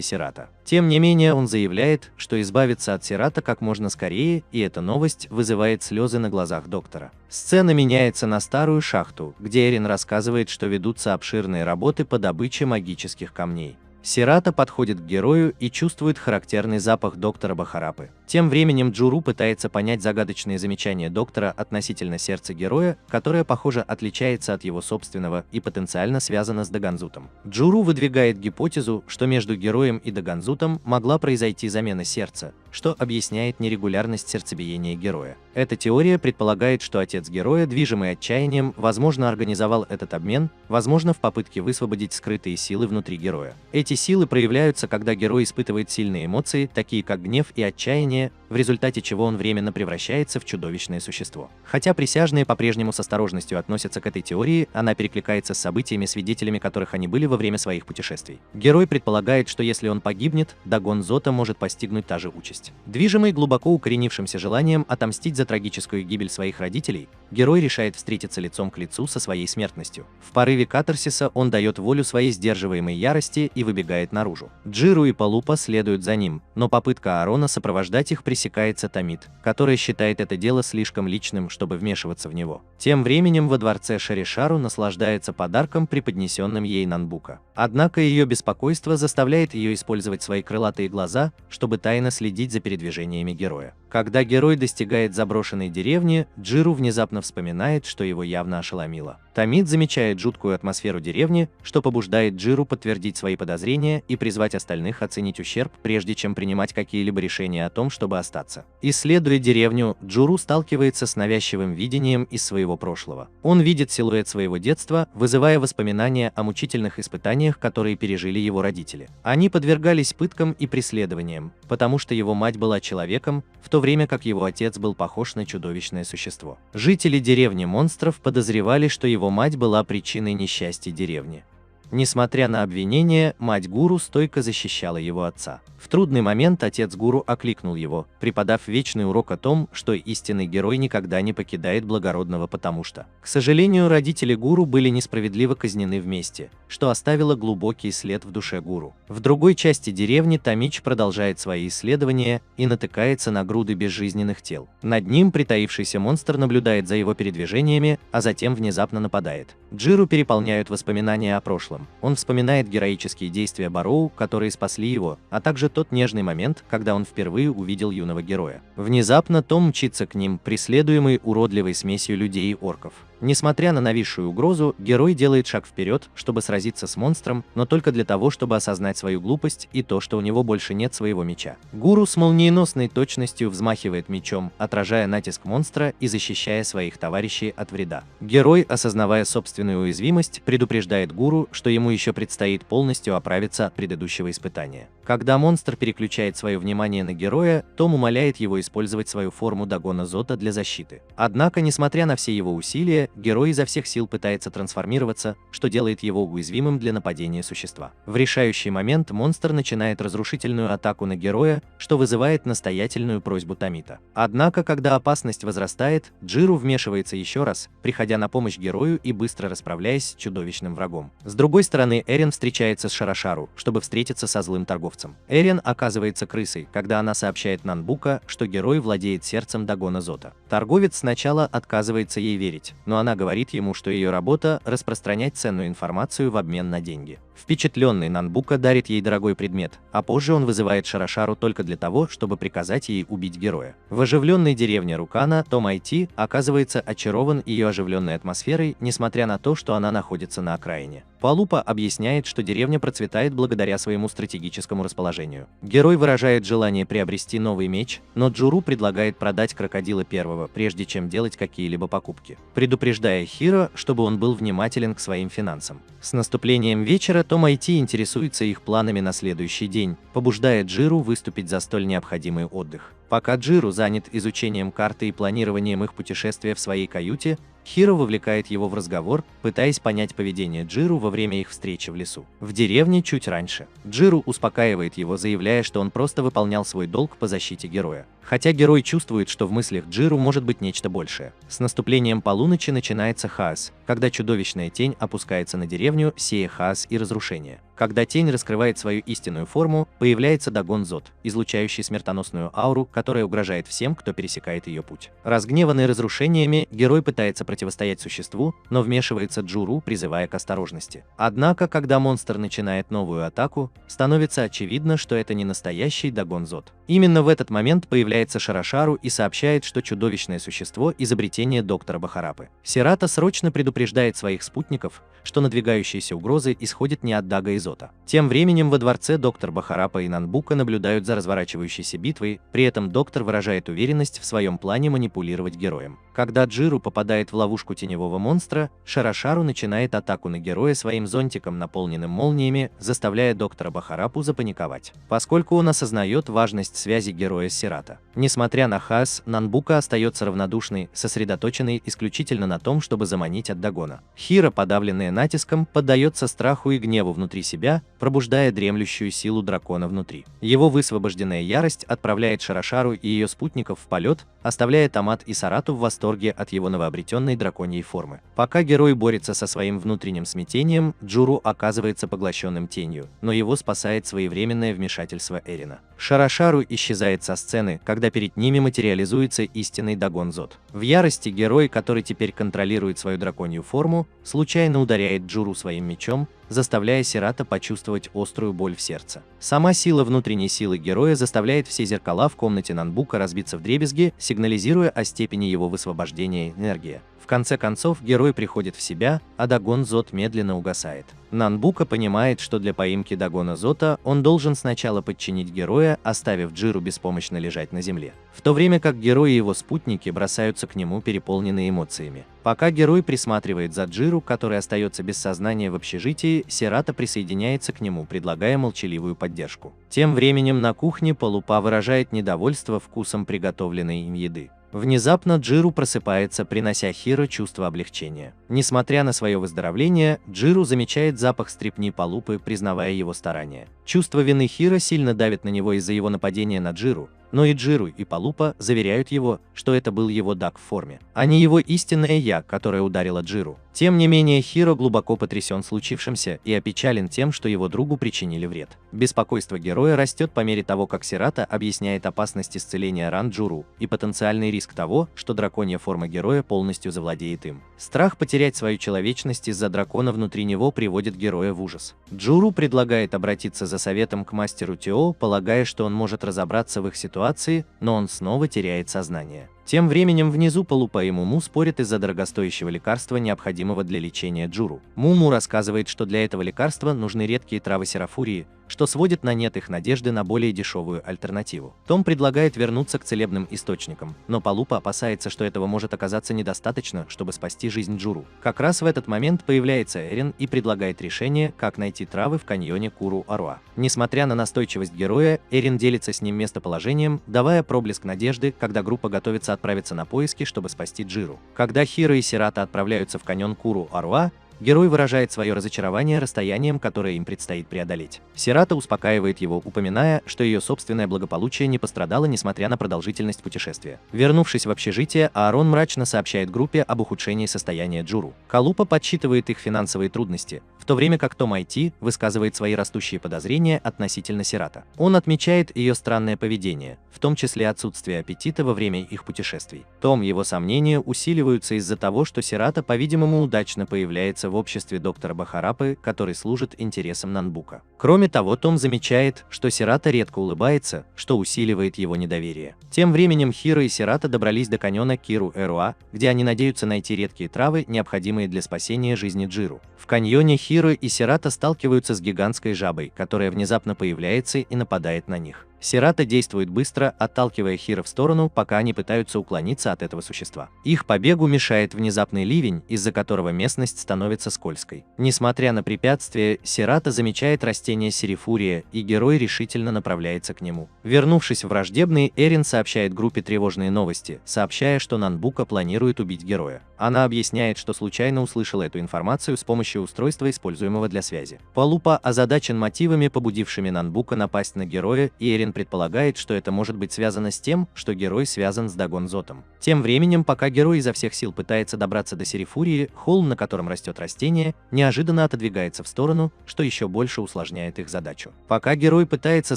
Сирата. Тем не менее, он заявляет, что избавится от Сирата как можно скорее, и эта новость вызывает слезы на глазах доктора. Сцена меняется на старую шахту, где Эрин рассказывает, что ведутся обширные работы по добыче магических камней. Сирата подходит к герою и чувствует характерный запах доктора Бахарапы. Тем временем Джуру пытается понять загадочные замечания доктора относительно сердца героя, которое, похоже, отличается от его собственного и потенциально связано с Даганзутом. Джуру выдвигает гипотезу, что между героем и Даганзутом могла произойти замена сердца, что объясняет нерегулярность сердцебиения героя. Эта теория предполагает, что отец героя, движимый отчаянием, возможно, организовал этот обмен, возможно, в попытке высвободить скрытые силы внутри героя. Эти силы проявляются, когда герой испытывает сильные эмоции, такие как гнев и отчаяние, в результате чего он временно превращается в чудовищное существо. Хотя присяжные по-прежнему с осторожностью относятся к этой теории, она перекликается с событиями, свидетелями которых они были во время своих путешествий. Герой предполагает, что если он погибнет, Дагон Зота может постигнуть та же участь. Движимый глубоко укоренившимся желанием отомстить за трагическую гибель своих родителей, герой решает встретиться лицом к лицу со своей смертностью. В порыве катарсиса он дает волю своей сдерживаемой ярости и выбегает наружу. Джиру и Палупа следуют за ним, но попытка Аарона сопровождать их пресекается Тамид, которая считает это дело слишком личным, чтобы вмешиваться в него. Тем временем во дворце Шаришару наслаждается подарком, преподнесенным ей Нанбука. Однако ее беспокойство заставляет ее использовать свои крылатые глаза, чтобы тайно следить за передвижениями героя. Когда герой достигает заброшенной деревни, Джиру внезапно вспоминает, что его явно ошеломило. Тамид замечает жуткую атмосферу деревни, что побуждает Джиру подтвердить свои подозрения и призвать остальных оценить ущерб, прежде чем принимать какие-либо решения о том, чтобы остаться. Исследуя деревню, Джуру сталкивается с навязчивым видением из своего прошлого. Он видит силуэт своего детства, вызывая воспоминания о мучительных испытаниях, которые пережили его родители. Они подвергались пыткам и преследованиям, потому что его мать была человеком, в то время как его отец был похож на чудовищное существо. Жители деревни монстров подозревали, что его мать была причиной несчастья деревни. Несмотря на обвинения, мать Гуру стойко защищала его отца. В трудный момент отец Гуру окликнул его, преподав вечный урок о том, что истинный герой никогда не покидает благородного, потому что, к сожалению, родители Гуру были несправедливо казнены вместе, что оставило глубокий след в душе Гуру. В другой части деревни Тамич продолжает свои исследования и натыкается на груды безжизненных тел. Над ним притаившийся монстр наблюдает за его передвижениями, а затем внезапно нападает. Джиру переполняют воспоминания о прошлом. Он вспоминает героические действия Бароу, которые спасли его, а также тот нежный момент, когда он впервые увидел юного героя. Внезапно Том мчится к ним, преследуемый уродливой смесью людей и орков. Несмотря на нависшую угрозу, герой делает шаг вперед, чтобы сразиться с монстром, но только для того, чтобы осознать свою глупость и то, что у него больше нет своего меча. Гуру с молниеносной точностью взмахивает мечом, отражая натиск монстра и защищая своих товарищей от вреда. Герой, осознавая собственную уязвимость, предупреждает Гуру, что ему еще предстоит полностью оправиться от предыдущего испытания. Когда монстр переключает свое внимание на героя, Том умоляет его использовать свою форму Дагона Зота для защиты. Однако, несмотря на все его усилия, герой изо всех сил пытается трансформироваться, что делает его уязвимым для нападения существа. В решающий момент монстр начинает разрушительную атаку на героя, что вызывает настоятельную просьбу Тамита. Однако, когда опасность возрастает, Джиру вмешивается еще раз, приходя на помощь герою и быстро расправляясь с чудовищным врагом. С другой стороны, Эрин встречается с Шарашару, чтобы встретиться со злым торговцем. Эрин оказывается крысой, когда она сообщает Нанбука, что герой владеет сердцем Дагона Зота. Торговец сначала отказывается ей верить, но она говорит ему, что ее работа – распространять ценную информацию в обмен на деньги. Впечатленный Нанбука дарит ей дорогой предмет, а позже он вызывает Шарашару только для того, чтобы приказать ей убить героя. В оживленной деревне Рукана Том Айти оказывается очарован ее оживленной атмосферой, несмотря на то, что она находится на окраине. Палупа объясняет, что деревня процветает благодаря своему стратегическому расположению. Герой выражает желание приобрести новый меч, но Джуру предлагает продать крокодила первого, прежде чем делать какие-либо покупки, предупреждая Хиро, чтобы он был внимателен к своим финансам. С наступлением вечера Том Айти интересуется их планами на следующий день, побуждая Джиру выступить за столь необходимый отдых. Пока Джиру занят изучением карты и планированием их путешествия в своей каюте, Хиро вовлекает его в разговор, пытаясь понять поведение Джиру во время их встречи в лесу. В деревне чуть раньше. Джиру успокаивает его, заявляя, что он просто выполнял свой долг по защите героя. Хотя герой чувствует, что в мыслях Джиру может быть нечто большее. С наступлением полуночи начинается хаос, когда чудовищная тень опускается на деревню, сея хаос и разрушение. Когда тень раскрывает свою истинную форму, появляется Дагон Зод, излучающий смертоносную ауру, которая угрожает всем, кто пересекает ее путь. Разгневанный разрушениями, герой пытается противостоять существу, но вмешивается Джуру, призывая к осторожности. Однако, когда монстр начинает новую атаку, становится очевидно, что это не настоящий Дагон Зод. Именно в этот момент появляется Шарашару и сообщает, что чудовищное существо – изобретение доктора Бахарапы. Сирата срочно предупреждает своих спутников, что надвигающиеся угрозы исходят не от Дага и Зота. Тем временем во дворце доктор Бахарапа и Нанбука наблюдают за разворачивающейся битвой, при этом доктор выражает уверенность в своем плане манипулировать героем. Когда Джиру попадает в ловушку теневого монстра, Шарашару начинает атаку на героя своим зонтиком, наполненным молниями, заставляя доктора Бахарапу запаниковать, поскольку он осознает важность связи героя с Сирата. Несмотря на хаос, Нанбука остается равнодушной, сосредоточенной исключительно на том, чтобы заманить от Дагона. Хиро, подавленная натиском, поддается страху и гневу внутри себя, пробуждая дремлющую силу дракона внутри. Его высвобожденная ярость отправляет Шарашару и ее спутников в полет, оставляя Томат и Сарату в восторге от его новообретенной драконьей формы. Пока герой борется со своим внутренним смятением, Джуру оказывается поглощенным тенью, но его спасает своевременное вмешательство Эрина. Шарашару исчезает со сцены, когда перед ними материализуется истинный Дагон Зод. В ярости герой, который теперь контролирует свою драконью форму, случайно ударяет Джуру своим мечом, заставляя Сирата почувствовать острую боль в сердце. Сама сила внутренней силы героя заставляет все зеркала в комнате Нанбука разбиться вдребезги, сигнализируя о степени его высвобождения энергии. В конце концов, герой приходит в себя, а Дагон Зод медленно угасает. Нанбука понимает, что для поимки Дагона Зота он должен сначала подчинить героя, оставив Джиру беспомощно лежать на земле. В то время как герой и его спутники бросаются к нему, переполненные эмоциями. Пока герой присматривает за Джиру, который остается без сознания в общежитии, Сирата присоединяется к нему, предлагая молчаливую поддержку. Тем временем на кухне Полупа выражает недовольство вкусом приготовленной им еды. Внезапно Джиру просыпается, принося Хиро чувство облегчения. Несмотря на свое выздоровление, Джиру замечает запах стрипни Полупы, признавая его старания. Чувство вины Хиро сильно давит на него из-за его нападения на Джиру, но и Джиру, и Полупа заверяют его, что это был его Даг в форме, а не его истинное «я», которое ударило Джиру. Тем не менее, Хиро глубоко потрясен случившимся и опечален тем, что его другу причинили вред. Беспокойство героя растет по мере того, как Сирата объясняет опасность исцеления ран Джуру и потенциальный риск того, что драконья форма героя полностью завладеет им. Страх потерять свою человечность из-за дракона внутри него приводит героя в ужас. Джуру предлагает обратиться за советом к мастеру Тео, полагая, что он может разобраться в их ситуации, но он снова теряет сознание. Тем временем внизу Полупа и Муму спорят из-за дорогостоящего лекарства, необходимого для лечения Джуру. Муму рассказывает, что для этого лекарства нужны редкие травы серафурии, что сводит на нет их надежды на более дешевую альтернативу. Том предлагает вернуться к целебным источникам, но Полупа опасается, что этого может оказаться недостаточно, чтобы спасти жизнь Джуру. Как раз в этот момент появляется Эрин и предлагает решение, как найти травы в каньоне Куру-Аруа. Несмотря на настойчивость героя, Эрин делится с ним местоположением, давая проблеск надежды, когда группа готовится отправиться на поиски, чтобы спасти Джиру. Когда Хиро и Сирата отправляются в каньон Куру-Аруа, герой выражает свое разочарование расстоянием, которое им предстоит преодолеть. Сирата успокаивает его, упоминая, что ее собственное благополучие не пострадало, несмотря на продолжительность путешествия. Вернувшись в общежитие, Аарон мрачно сообщает группе об ухудшении состояния Джуру. Калупа подсчитывает их финансовые трудности, в то время как Том Айти высказывает свои растущие подозрения относительно Сирата. Он отмечает ее странное поведение, в том числе отсутствие аппетита во время их путешествий. Том и его сомнения усиливаются из-за того, что Сирата, по-видимому, удачно появляется в обществе доктора Бахарапы, который служит интересам Нанбука. Кроме того, Том замечает, что Сирата редко улыбается, что усиливает его недоверие. Тем временем Хиро и Сирата добрались до каньона Киру-Эруа, где они надеются найти редкие травы, необходимые для спасения жизни Джиру. В каньоне Хиро и Сирата сталкиваются с гигантской жабой, которая внезапно появляется и нападает на них. Сирата действует быстро, отталкивая Хиро в сторону, пока они пытаются уклониться от этого существа. Их побегу мешает внезапный ливень, из-за которого местность становится скользкой. Несмотря на препятствия, Сирата замечает растение Серифурия, и герой решительно направляется к нему. Вернувшись в враждебный, Эрин сообщает группе тревожные новости, сообщая, что Нанбука планирует убить героя. Она объясняет, что случайно услышала эту информацию с помощью устройства, используемого для связи. Палупа озадачен мотивами, побудившими Нанбука напасть на героя, и Эрин предполагает, что это может быть связано с тем, что герой связан с Дагон-Зотом. Тем временем, пока герой изо всех сил пытается добраться до Серифурии, холм, на котором растет растение, неожиданно отодвигается в сторону, что еще больше усложняет их задачу. Пока герой пытается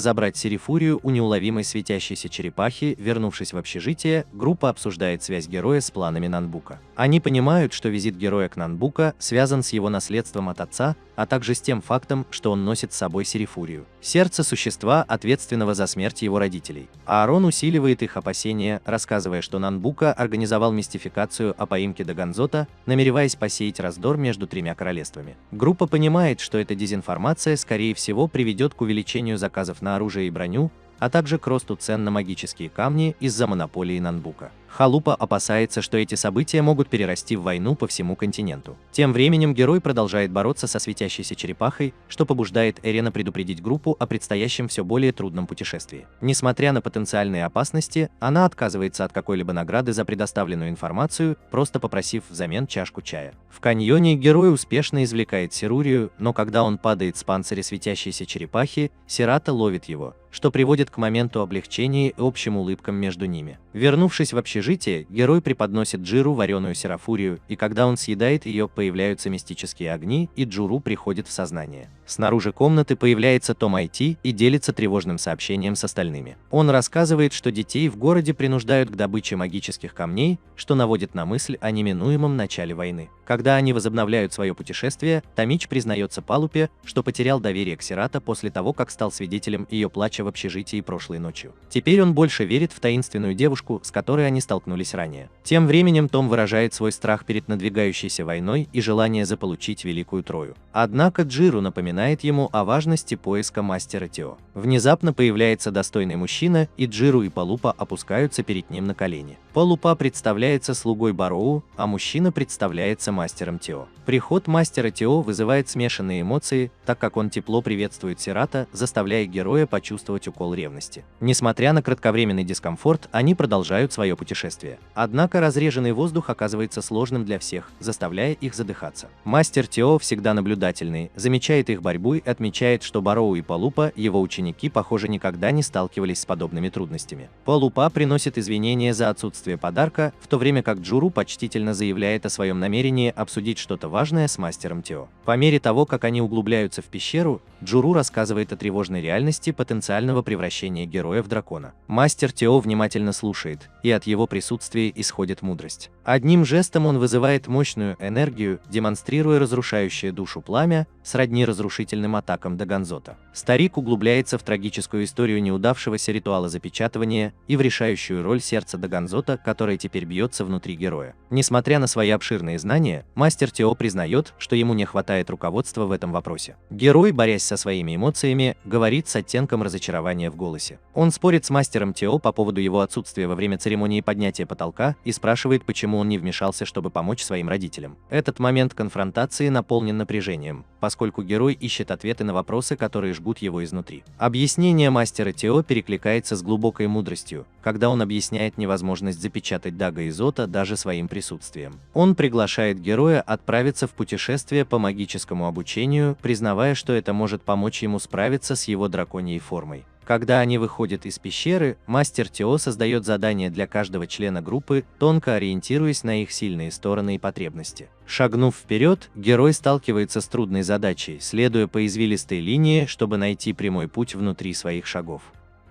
забрать Серифурию у неуловимой светящейся черепахи, вернувшись в общежитие, группа обсуждает связь героя с планами Нанбука. Они понимают, что визит героя к Нанбука связан с его наследством от отца, а также с тем фактом, что он носит с собой Серифурию, сердце существа, ответственного за смерть его родителей. Аарон усиливает их опасения, рассказывая, что Нанбука организовал мистификацию о поимке Дагон-Зота, намереваясь посеять раздор между тремя королевствами. Группа понимает, что эта дезинформация, скорее всего, приведет к увеличению заказов на оружие и броню, а также к росту цен на магические камни из-за монополии Нанбука. Халупа опасается, что эти события могут перерасти в войну по всему континенту. Тем временем герой продолжает бороться со светящейся черепахой, что побуждает Эрина предупредить группу о предстоящем все более трудном путешествии. Несмотря на потенциальные опасности, она отказывается от какой-либо награды за предоставленную информацию, просто попросив взамен чашку чая. В каньоне герой успешно извлекает Серурию, но когда он падает с панциря светящейся черепахи, Сирата ловит его, что приводит к моменту облегчения и общим улыбкам между ними. Вернувшись в общежитие, герой преподносит Джиру вареную Серафурию, и когда он съедает ее, появляются мистические огни, и Джуру приходит в сознание. Снаружи комнаты появляется Том Айти и делится тревожным сообщением с остальными. Он рассказывает, что детей в городе принуждают к добыче магических камней, что наводит на мысль о неминуемом начале войны. Когда они возобновляют свое путешествие, Томич признается Палупе, что потерял доверие к Сирата после того, как стал свидетелем ее плача в общежитии прошлой ночью. Теперь он больше верит в таинственную девушку, с которой они столкнулись ранее. Тем временем Том выражает свой страх перед надвигающейся войной и желание заполучить Великую Трою. Однако Джиру напоминает ему о важности поиска мастера Тео. Внезапно появляется достойный мужчина, и Джиру и Палупа опускаются перед ним на колени. Палупа представляется слугой Бароу, а мужчина представляется мастером Тео. Приход мастера Тео вызывает смешанные эмоции, так как он тепло приветствует Сирата, заставляя героя почувствовать укол ревности. Несмотря на кратковременный дискомфорт, они продолжают свое путешествие. Однако разреженный воздух оказывается сложным для всех, заставляя их задыхаться. Мастер Тео, всегда наблюдательный, замечает их борьбу и отмечает, что Бароу и Палупа, его ученики, похоже, никогда не сталкивались с подобными трудностями. Палупа приносит извинения за отсутствие подарка, в то время как Джуру почтительно заявляет о своем намерении обсудить что-то важное с мастером Тео. По мере того, как они углубляются в пещеру, Джуру рассказывает о тревожной реальности потенциального превращения героя в дракона. Мастер Тео внимательно слушает, и от его присутствия исходит мудрость. Одним жестом он вызывает мощную энергию, демонстрируя разрушающее душу пламя, сродни разрушительным атакам Дагон-Зота. Старик углубляется в трагическую историю неудавшегося ритуала запечатывания и в решающую роль сердца Дагон-Зота, которое теперь бьется внутри героя. Несмотря на свои обширные знания, мастер Тео признает, что ему не хватает руководства в этом вопросе. Герой, борясь со своими эмоциями, говорит с оттенком разочарования в голосе. Он спорит с мастером Тео по поводу его отсутствия во время церемонии поднятия потолка и спрашивает, почему он не вмешался, чтобы помочь своим родителям. Этот момент конфронтации наполнен напряжением, поскольку герой ищет ответы на вопросы, которые жгут его изнутри. Объяснение мастера Тео перекликается с глубокой мудростью, когда он объясняет невозможность запечатать Дага и Зота даже своим присутствием. Он приглашает героя отправиться в путешествие по магическому обучению, признавая, что это может помочь ему справиться с его драконьей формой. Когда они выходят из пещеры, мастер Тео создает задание для каждого члена группы, тонко ориентируясь на их сильные стороны и потребности. Шагнув вперед, герой сталкивается с трудной задачей, следуя по извилистой линии, чтобы найти прямой путь внутри своих шагов.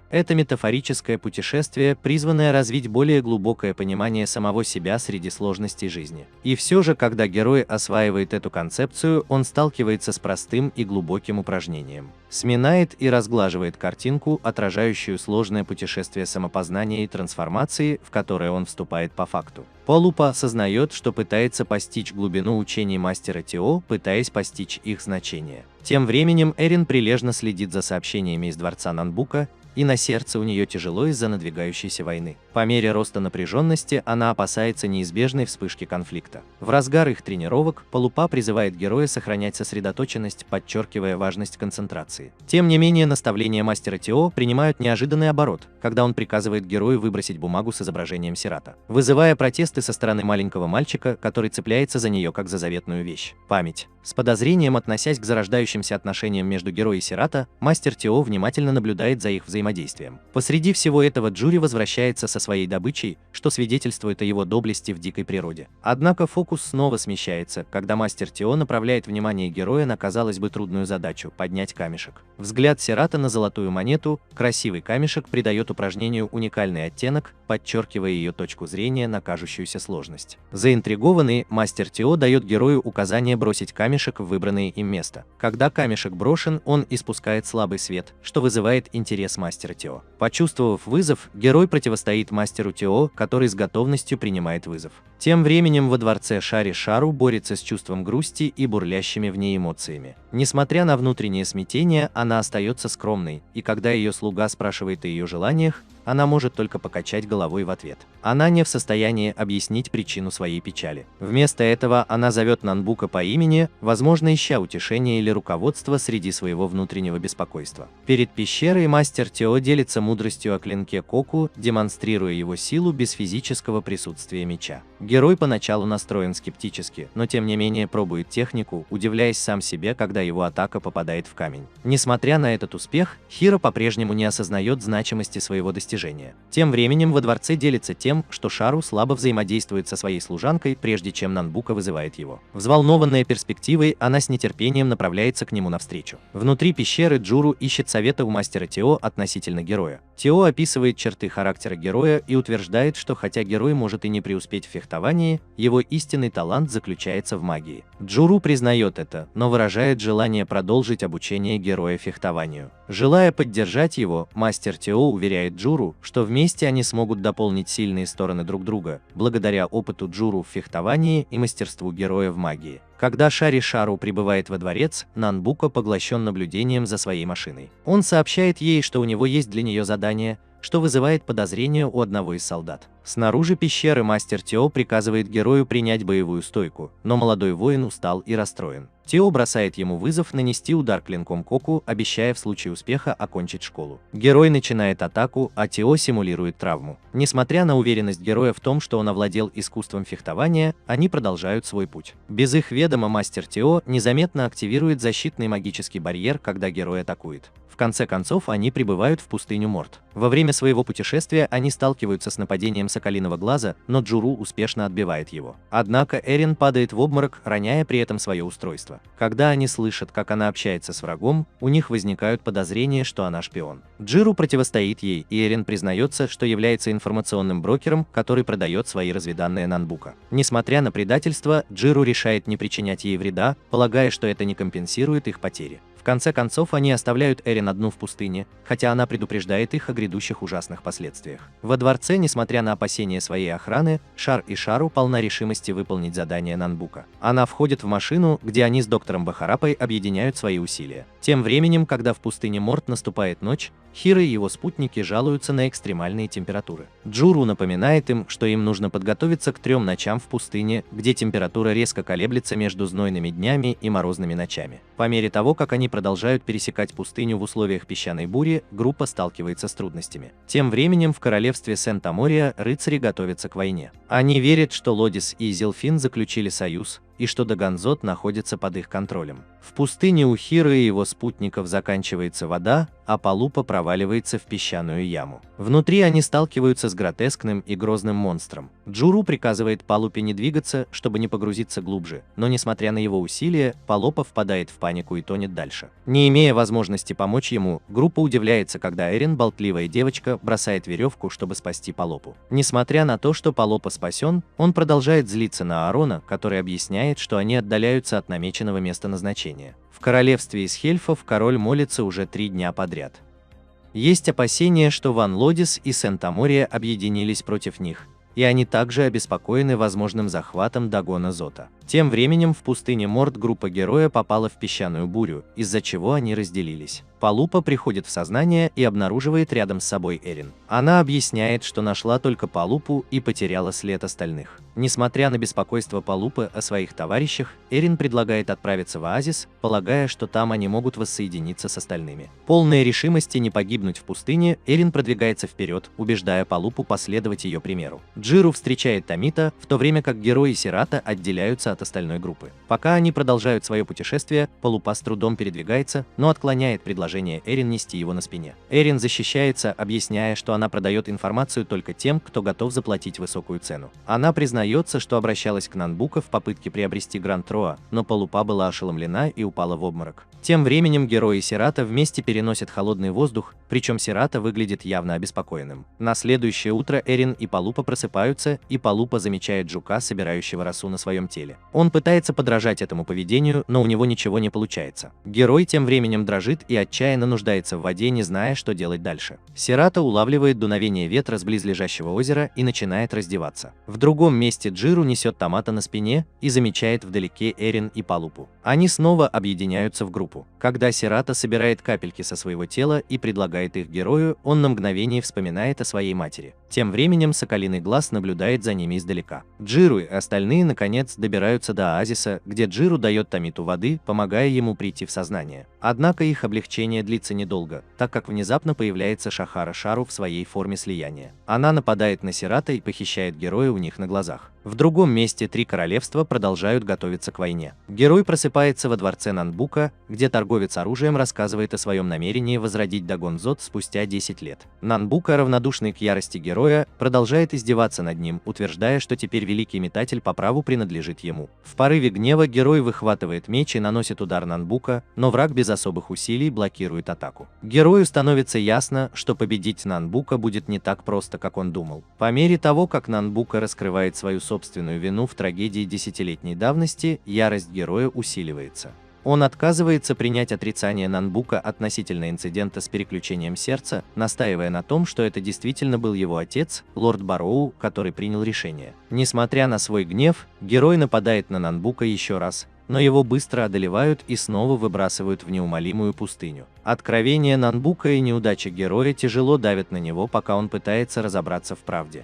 Это метафорическое путешествие, призванное развить более глубокое понимание самого себя среди сложностей жизни. И все же, когда герой осваивает эту концепцию, он сталкивается с простым и глубоким упражнением. Сминает и разглаживает картинку, отражающую сложное путешествие самопознания и трансформации, в которое он вступает по факту. Палупа осознает, что пытается постичь глубину учений мастера Тео, пытаясь постичь их значение. Тем временем Эрин прилежно следит за сообщениями из дворца Нанбука, и на сердце у нее тяжело из-за надвигающейся войны. По мере роста напряженности она опасается неизбежной вспышки конфликта. В разгар их тренировок Палупа призывает героя сохранять сосредоточенность, подчеркивая важность концентрации. Тем не менее, наставления мастера Тео принимают неожиданный оборот, когда он приказывает герою выбросить бумагу с изображением Сирата, вызывая протесты со стороны маленького мальчика, который цепляется за нее как за заветную вещь. Память. С подозрением относясь к зарождающимся отношениям между героем и Сирата, мастер Тео внимательно наблюдает за их взаимодействием. Посреди всего этого Джури возвращается со своей добычей, что свидетельствует о его доблести в дикой природе. Однако фокус снова смещается, когда мастер Тео направляет внимание героя на, казалось бы, трудную задачу – поднять камешек. Взгляд Сирата на золотую монету, красивый камешек, придает упражнению уникальный оттенок, подчеркивая ее точку зрения на кажущуюся сложность. Заинтригованный, мастер Тео дает герою указание бросить камешек в выбранное им место. Когда камешек брошен, он испускает слабый свет, что вызывает интерес мастера Тео. Почувствовав вызов, герой противостоит мастеру Тео, который с готовностью принимает вызов. Тем временем во дворце Шари Шару борется с чувством грусти и бурлящими в ней эмоциями. Несмотря на внутреннее смятение, она остается скромной, и когда ее слуга спрашивает о ее желаниях, она может только покачать головой в ответ. Она не в состоянии объяснить причину своей печали. Вместо этого она зовет Нанбука по имени, возможно, ища утешения или руководства среди своего внутреннего беспокойства. Перед пещерой мастер Тео делится мудростью о клинке Коку, демонстрируя его силу без физического присутствия меча. Герой поначалу настроен скептически, но тем не менее пробует технику, удивляясь сам себе, когда его атака попадает в камень. Несмотря на этот успех, Хиро по-прежнему не осознает значимости своего достижения. Тем временем во дворце делится тем, что Шару слабо взаимодействует со своей служанкой, прежде чем Нанбука вызывает его. Взволнованная перспективой, она с нетерпением направляется к нему навстречу. Внутри пещеры Джуру ищет совета у мастера Тео относительно героя. Тео описывает черты характера героя и утверждает, что хотя герой может и не преуспеть в фехтовании, его истинный талант заключается в магии. Джуру признает это, но выражает желание продолжить обучение героя фехтованию. Желая поддержать его, мастер Тео уверяет Джуру, что вместе они смогут дополнить сильные стороны друг друга, благодаря опыту Джуру в фехтовании и мастерству героя в магии. Когда Шари Шару прибывает во дворец, Нанбука поглощен наблюдением за своей машиной. Он сообщает ей, что у него есть для нее задание, что вызывает подозрение у одного из солдат. Снаружи пещеры мастер Тео приказывает герою принять боевую стойку, но молодой воин устал и расстроен. Тео бросает ему вызов нанести удар клинком Коку, обещая в случае успеха окончить школу. Герой начинает атаку, а Тео симулирует травму. Несмотря на уверенность героя в том, что он овладел искусством фехтования, они продолжают свой путь. Без их ведома мастер Тео незаметно активирует защитный магический барьер, когда герой атакует. В конце концов, они прибывают в пустыню Морт. Во время своего путешествия они сталкиваются с нападением Соколиного Глаза, но Джуру успешно отбивает его. Однако Эрин падает в обморок, роняя при этом свое устройство. Когда они слышат, как она общается с врагом, у них возникают подозрения, что она шпион. Джиру противостоит ей, и Эрин признается, что является информационным брокером, который продает свои разведданные Нанбука. Несмотря на предательство, Джиру решает не причинять ей вреда, полагая, что это не компенсирует их потери. В конце концов, они оставляют Эрин одну в пустыне, хотя она предупреждает их о грядущих ужасных последствиях. Во дворце, несмотря на опасения своей охраны, Шар и Шару полна решимости выполнить задание Нанбука. Она входит в машину, где они с доктором Бахарапой объединяют свои усилия. Тем временем, когда в пустыне Морт наступает ночь, Хиро и его спутники жалуются на экстремальные температуры. Джуру напоминает им, что им нужно подготовиться к 3 ночам в пустыне, где температура резко колеблется между знойными днями и морозными ночами. По мере того, как они продолжают пересекать пустыню в условиях песчаной бури, группа сталкивается с трудностями. Тем временем в королевстве Сент-Амория рыцари готовятся к войне. Они верят, что Лодис и Зелфин заключили союз, и что Даганзот находится под их контролем. В пустыне у Хиро и его спутников заканчивается вода, а Палупа проваливается в песчаную яму. Внутри они сталкиваются с гротескным и грозным монстром. Джуру приказывает Палупе не двигаться, чтобы не погрузиться глубже, но несмотря на его усилия, Палупа впадает в панику и тонет дальше. Не имея возможности помочь ему, группа удивляется, когда Эрин, болтливая девочка, бросает веревку, чтобы спасти Палопу. Несмотря на то, что Палопа спасен, он продолжает злиться на Аарона, который объясняет, что они отдаляются от намеченного места назначения. В королевстве из Хельфов король молится уже 3 дня подряд. Есть опасения, что Ван Лодис и Сент-Амория объединились против них, и они также обеспокоены возможным захватом Дагона Зота. Тем временем в пустыне Морт группа героя попала в песчаную бурю, из-за чего они разделились. Палупа приходит в сознание и обнаруживает рядом с собой Эрин. Она объясняет, что нашла только Палупу и потеряла след остальных. Несмотря на беспокойство Палупы о своих товарищах, Эрин предлагает отправиться в оазис, полагая, что там они могут воссоединиться с остальными. Полная решимости не погибнуть в пустыне, Эрин продвигается вперед, убеждая Палупу последовать ее примеру. Джиру встречает Томита, в то время как герои Сирата отделяются от остальной группы. Пока они продолжают свое путешествие, Палупа с трудом передвигается, но отклоняет предложение Эрин нести его на спине. Эрин защищается, объясняя, что она продает информацию только тем, кто готов заплатить высокую цену. Она признается, что обращалась к Нанбука в попытке приобрести Гранд Роа, но Палупа была ошеломлена и упала в обморок. Тем временем герои Сирата вместе переносят холодный воздух, причем Сирата выглядит явно обеспокоенным. На следующее утро Эрин и Палупа просыпаются, и Палупа замечает жука, собирающего росу на своем теле. Он пытается подражать этому поведению, но у него ничего не получается. Герой тем временем дрожит и отчаянно нуждается в воде, не зная, что делать дальше. Сирата улавливает дуновение ветра с близлежащего озера и начинает раздеваться. В другом месте Джиру несет Томата на спине и замечает вдалеке Эрин и Палупу. Они снова объединяются в группу. Когда Сирата собирает капельки со своего тела и предлагает их герою, он на мгновение вспоминает о своей матери. Тем временем Соколиный Глаз наблюдает за ними издалека. Джиру и остальные наконец добираются до оазиса, где Джиру дает Томиту воды, помогая ему прийти в сознание. Однако их облегчение длится недолго, так как внезапно появляется Шахара Шару в своей форме слияния. Она нападает на Сирата и похищает героя у них на глазах. В другом месте три королевства продолжают готовиться к войне. Герой просыпается во дворце Нанбука, где торговец оружием рассказывает о своем намерении возродить Дагон-Зод спустя 10 лет. Нанбука, равнодушный к ярости героя, продолжает издеваться над ним, утверждая, что теперь великий метатель по праву принадлежит ему. В порыве гнева герой выхватывает меч и наносит удар Нанбука, но враг без особых усилий блокирует атаку. Герою становится ясно, что победить Нанбука будет не так просто, как он думал. По мере того, как Нанбука раскрывает свою собственную вину в трагедии десятилетней давности, ярость героя усиливается. Он отказывается принять отрицание Нанбука относительно инцидента с переключением сердца, настаивая на том, что это действительно был его отец, лорд Барроу, который принял решение. Несмотря на свой гнев, герой нападает на Нанбука еще раз, но его быстро одолевают и снова выбрасывают в неумолимую пустыню. Откровение Нанбука и неудача героя тяжело давят на него, пока он пытается разобраться в правде.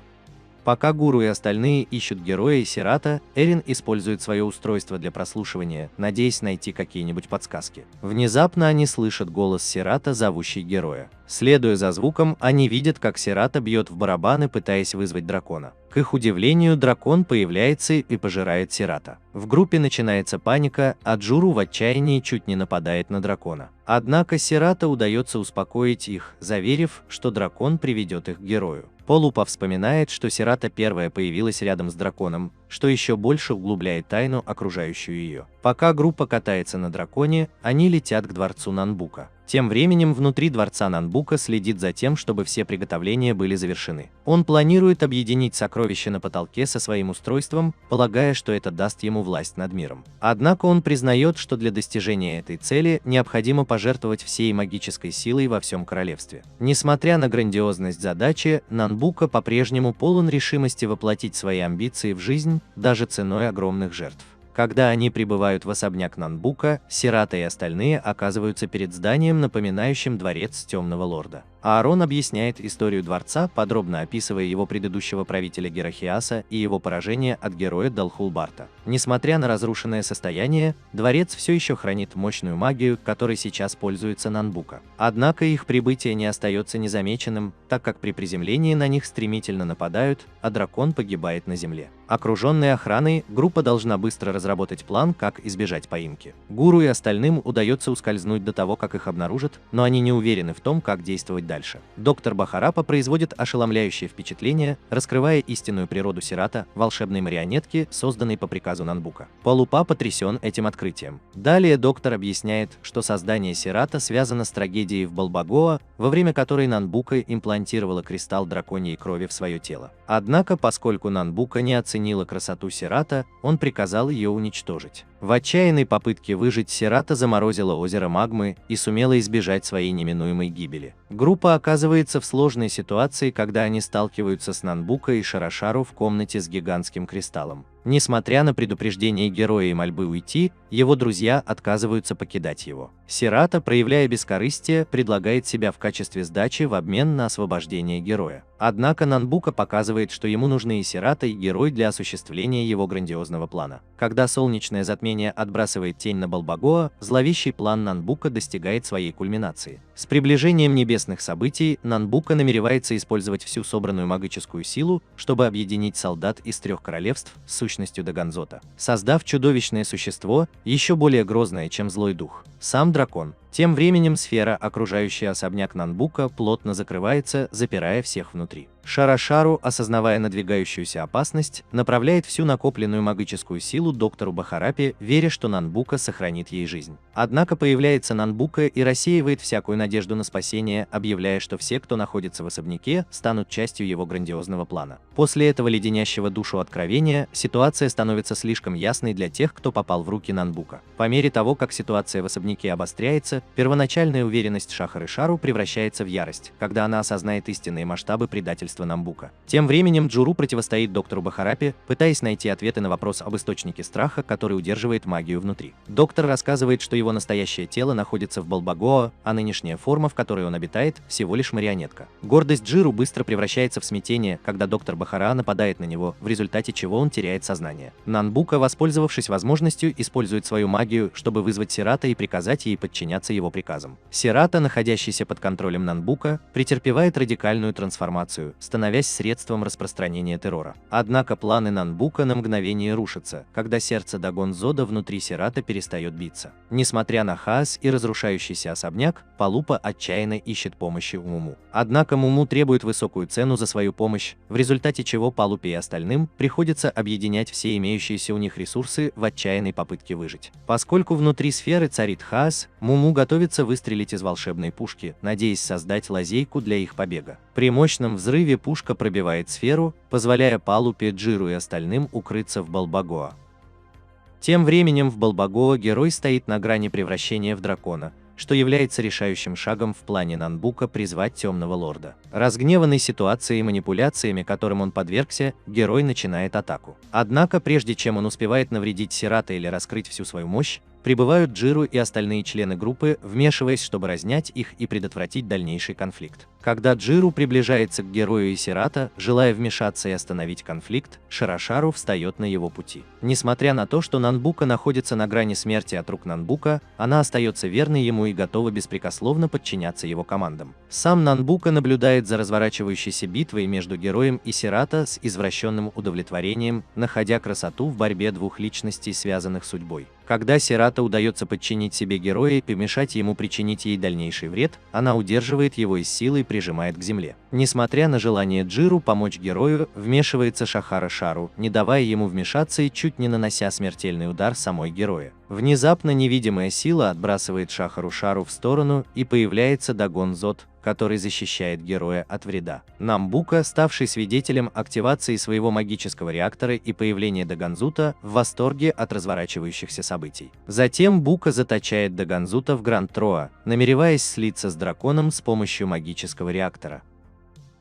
Пока Гуру и остальные ищут героя и Сирата, Эрин использует свое устройство для прослушивания, надеясь найти какие-нибудь подсказки. Внезапно они слышат голос Сирата, зовущий героя. Следуя за звуком, они видят, как Сирата бьет в барабаны, пытаясь вызвать дракона. К их удивлению, дракон появляется и пожирает Сирата. В группе начинается паника, а Джуру в отчаянии чуть не нападает на дракона. Однако Сирата удается успокоить их, заверив, что дракон приведет их к герою. Палупа вспоминает, что Сирата первая появилась рядом с драконом, что еще больше углубляет тайну, окружающую ее. Пока группа катается на драконе, они летят к дворцу Нанбука. Тем временем внутри дворца Нанбука следит за тем, чтобы все приготовления были завершены. Он планирует объединить сокровища на потолке со своим устройством, полагая, что это даст ему власть над миром. Однако он признает, что для достижения этой цели необходимо пожертвовать всей магической силой во всем королевстве. Несмотря на грандиозность задачи, Нанбука по-прежнему полон решимости воплотить свои амбиции в жизнь, даже ценой огромных жертв. Когда они прибывают в особняк Нанбука, Сирата и остальные оказываются перед зданием, напоминающим дворец Темного Лорда. Аарон объясняет историю дворца, подробно описывая его предыдущего правителя Герахиаса и его поражение от героя Далхулбарта. Несмотря на разрушенное состояние, дворец все еще хранит мощную магию, которой сейчас пользуется Нанбука. Однако их прибытие не остается незамеченным, так как при приземлении на них стремительно нападают, а дракон погибает на земле. Окруженной охраной, группа должна быстро разработать план, как избежать поимки. Гуру и остальным удается ускользнуть до того, как их обнаружат, но они не уверены в том, как действовать дальше. Доктор Бахарапа производит ошеломляющее впечатление, раскрывая истинную природу Сирата, волшебной марионетки, созданной по приказу Нанбука. Палупа потрясен этим открытием. Далее доктор объясняет, что создание Сирата связано с трагедией в Балбагоа, во время которой Нанбука имплантировала кристалл драконьей крови в свое тело. Однако, поскольку Нанбука не оценила красоту Сирата, он приказал ее уничтожить. В отчаянной попытке выжить Сирата заморозила озеро магмы и сумела избежать своей неминуемой гибели. Группа оказывается в сложной ситуации, когда они сталкиваются с Нанбука и Шарашару в комнате с гигантским кристаллом. Несмотря на предупреждение героя и мольбы уйти, его друзья отказываются покидать его. Сирата, проявляя бескорыстие, предлагает себя в качестве сдачи в обмен на освобождение героя. Однако Нанбука показывает, что ему нужны и Сирата, и герой для осуществления его грандиозного плана. Когда солнечное затмение отбрасывает тень на Балбагоа, зловещий план Нанбука достигает своей кульминации. С приближением небесных событий Нанбука намеревается использовать всю собранную магическую силу, чтобы объединить солдат из 3 королевств с сущностью Даганзота, создав чудовищное существо, еще более грозное, чем злой дух – сам дракон. Тем временем сфера, окружающая особняк Нанбука, плотно закрывается, запирая всех внутри. Шарашару, осознавая надвигающуюся опасность, направляет всю накопленную магическую силу доктору Бахарапе, веря, что Нанбука сохранит ей жизнь. Однако появляется Нанбука и рассеивает всякую надежду на спасение, объявляя, что все, кто находится в особняке, станут частью его грандиозного плана. После этого леденящего душу откровения ситуация становится слишком ясной для тех, кто попал в руки Нанбука. По мере того, как ситуация в особняке обостряется, первоначальная уверенность Шахарышару превращается в ярость, когда она осознает истинные масштабы предательства Нанбука. Тем временем Джуру противостоит доктору Бахарапе, пытаясь найти ответы на вопрос об источнике страха, который удерживает магию внутри. Доктор рассказывает, что его настоящее тело находится в Балбагоа, а нынешняя форма, в которой он обитает, всего лишь марионетка. Гордость Джиру быстро превращается в смятение, когда доктор Бахара нападает на него, в результате чего он теряет сознание. Нанбука, воспользовавшись возможностью, использует свою магию, чтобы вызвать Сирата и приказать ей подчиняться его приказам. Сирата, находящийся под контролем Нанбука, претерпевает радикальную трансформацию, становясь средством распространения террора. Однако планы Нанбука на мгновение рушатся, когда сердце Дагонзода внутри Сирата перестает биться. Несмотря на хаос и разрушающийся особняк, Палупа отчаянно ищет помощи у Муму. Однако Муму требует высокую цену за свою помощь, в результате чего Палупе и остальным приходится объединять все имеющиеся у них ресурсы в отчаянной попытке выжить. Поскольку внутри сферы царит хаос, Муму готовится выстрелить из волшебной пушки, надеясь создать лазейку для их побега. При мощном взрыве пушка пробивает сферу, позволяя Палупе, Джиру и остальным укрыться в Балбагоа. Тем временем в Балбагоа герой стоит на грани превращения в дракона, что является решающим шагом в плане Нанбука призвать Темного Лорда. Разгневанный ситуацией и манипуляциями, которым он подвергся, герой начинает атаку. Однако, прежде чем он успевает навредить Сирата или раскрыть всю свою мощь, прибывают Джиру и остальные члены группы, вмешиваясь, чтобы разнять их и предотвратить дальнейший конфликт. Когда Джиру приближается к герою и Сирата, желая вмешаться и остановить конфликт, Шарашару встает на его пути. Несмотря на то, что Нанбука находится на грани смерти от рук Нанбука, она остается верной ему и готова беспрекословно подчиняться его командам. Сам Нанбука наблюдает за разворачивающейся битвой между героем и Сирата с извращенным удовлетворением, находя красоту в борьбе двух личностей, связанных судьбой. Когда Сирата удается подчинить себе героя и помешать ему причинить ей дальнейший вред, она удерживает его и с силой прижимает к земле. Несмотря на желание Джиру помочь герою, вмешивается Шахарашару, не давая ему вмешаться и чуть не нанося смертельный удар самой героя. Внезапно невидимая сила отбрасывает Шахарушару в сторону, и появляется Дагонзод, который защищает героя от вреда. Нанбука, ставший свидетелем активации своего магического реактора и появления Даганзута, в восторге от разворачивающихся событий. Затем Бука заточает Даганзута в Гранд-Троа, намереваясь слиться с драконом с помощью магического реактора.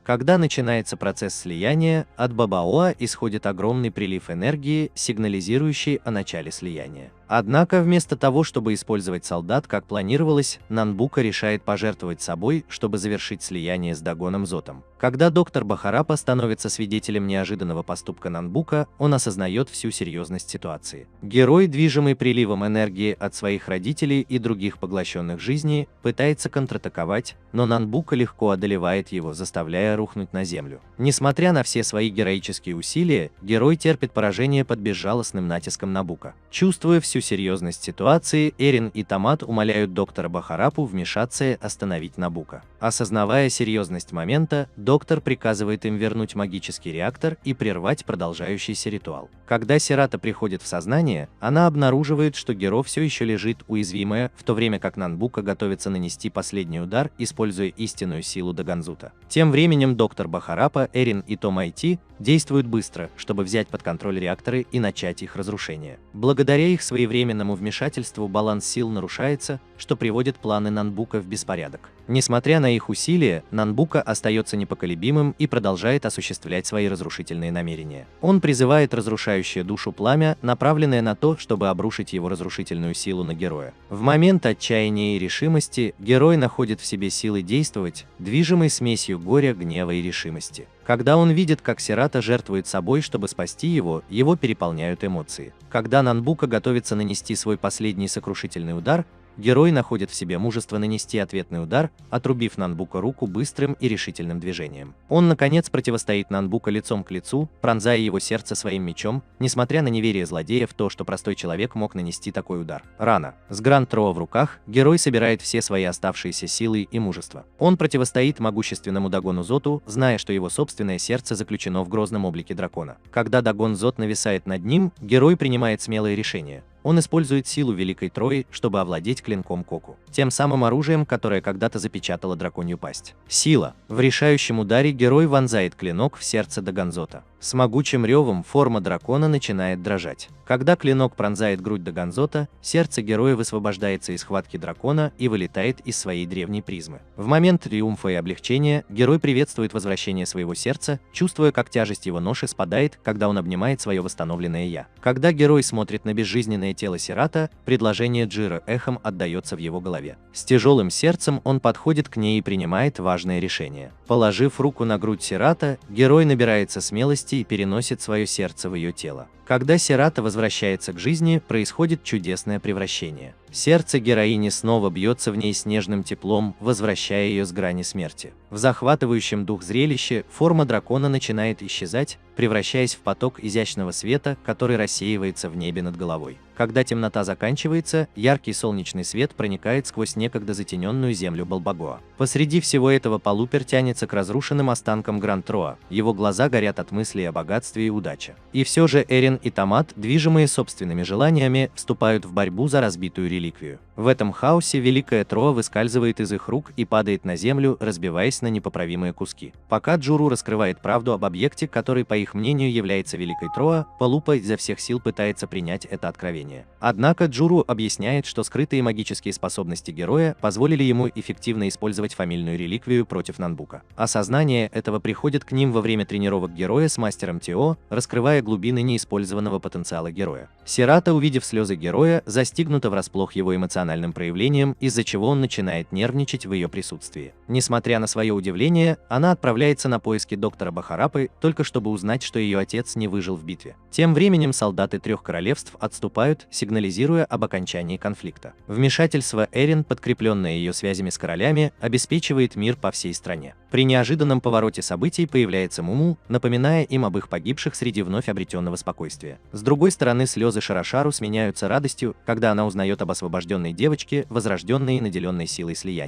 Когда начинается процесс слияния, от Бабаоа исходит огромный прилив энергии, сигнализирующий о начале слияния. Однако вместо того, чтобы использовать солдат, как планировалось, Нанбука решает пожертвовать собой, чтобы завершить слияние с Дагоном Зотом. Когда доктор Бахарапа становится свидетелем неожиданного поступка Нанбука, он осознает всю серьезность ситуации. Герой, движимый приливом энергии от своих родителей и других поглощенных жизней, пытается контратаковать, но Нанбука легко одолевает его, заставляя рухнуть на землю. Несмотря на все свои героические усилия, герой терпит поражение под безжалостным натиском Нанбука. Чувствуя всю серьезность ситуации, Эрин и Томат умоляют доктора Бахарапу вмешаться и остановить Нанбука. Осознавая серьезность момента, доктор приказывает им вернуть магический реактор и прервать продолжающийся ритуал. Когда Сирата приходит в сознание, она обнаруживает, что герой все еще лежит уязвимая, в то время как Нанбука готовится нанести последний удар, используя истинную силу Даганзута. Тем временем доктор Бахарапа, Эрин и Томайти действуют быстро, чтобы взять под контроль реакторы и начать их разрушение. Благодаря их своевременному вмешательству баланс сил нарушается, что приводит планы Нанбука в беспорядок. Несмотря на их усилия, Нанбука остается непоколебимым и продолжает осуществлять свои разрушительные намерения. Он призывает разрушающее душу пламя, направленное на то, чтобы обрушить его разрушительную силу на героя. В момент отчаяния и решимости герой находит в себе силы действовать, движимой смесью горя, гнева и решимости. Когда он видит, как Сирата жертвует собой, чтобы спасти его переполняют эмоции. Когда Нанбука готовится нанести свой последний сокрушительный удар, герой находит в себе мужество нанести ответный удар, отрубив Нанбука руку быстрым и решительным движением. Он, наконец, противостоит Нанбука лицом к лицу, пронзая его сердце своим мечом, несмотря на неверие злодея в то, что простой человек мог нанести такой удар. Рано. С Гранд Троа в руках, герой собирает все свои оставшиеся силы и мужество. Он противостоит могущественному Дагону Зоту, зная, что его собственное сердце заключено в грозном облике дракона. Когда Дагон Зот нависает над ним, герой принимает смелое решение. Он использует силу Великой Трои, чтобы овладеть клинком Коку, тем самым оружием, которое когда-то запечатало драконью пасть. Сила. В решающем ударе герой вонзает клинок в сердце Дагонзота. С могучим ревом форма дракона начинает дрожать. Когда клинок пронзает грудь Дагонзота, сердце героя высвобождается из хватки дракона и вылетает из своей древней призмы. В момент триумфа и облегчения герой приветствует возвращение своего сердца, чувствуя, как тяжесть его ноши спадает, когда он обнимает свое восстановленное «я». Когда герой смотрит на безжизненное тело Сирата, предложение Джира эхом отдается в его голове. С тяжелым сердцем он подходит к ней и принимает важное решение. Положив руку на грудь Сирата, герой набирается смелости и переносит свое сердце в ее тело. Когда Сирата возвращается к жизни, происходит чудесное превращение. Сердце героини снова бьется в ней с нежным теплом, возвращая ее с грани смерти. В захватывающем дух зрелище форма дракона начинает исчезать, превращаясь в поток изящного света, который рассеивается в небе над головой. Когда темнота заканчивается, яркий солнечный свет проникает сквозь некогда затененную землю Балбагоа. Посреди всего этого Полупер тянется к разрушенным останкам Гранд Троа, его глаза горят от мыслей о богатстве и удаче. И все же Эрин и Томат, движимые собственными желаниями, вступают в борьбу за разбитую реликвию. В этом хаосе Великая Троа выскальзывает из их рук и падает на землю, разбиваясь на непоправимые куски. Пока Джуру раскрывает правду об объекте, который, по их мнению, является Великой Троа, Полупа изо всех сил пытается принять это откровение. Однако Джуру объясняет, что скрытые магические способности героя позволили ему эффективно использовать фамильную реликвию против Нанбука. Осознание этого приходит к ним во время тренировок героя с мастером Тео, раскрывая глубины неиспользованного потенциала героя. Сирата, увидев слезы героя, застигнута врасплох его эмоциональным проявлением, из-за чего он начинает нервничать в ее присутствии. Несмотря на свое удивление, она отправляется на поиски доктора Бахарапы, только чтобы узнать, что ее отец не выжил в битве. Тем временем солдаты трех королевств отступают, сигнализируя об окончании конфликта. Вмешательство Эрин, подкрепленное ее связями с королями, обеспечивает мир по всей стране. При неожиданном повороте событий появляется Муму, напоминая им об их погибших среди вновь обретенного спокойствия. С другой стороны, слезы Шарашару сменяются радостью, когда она узнает об освобожденной девочке, возрожденной и наделенной силой слияния.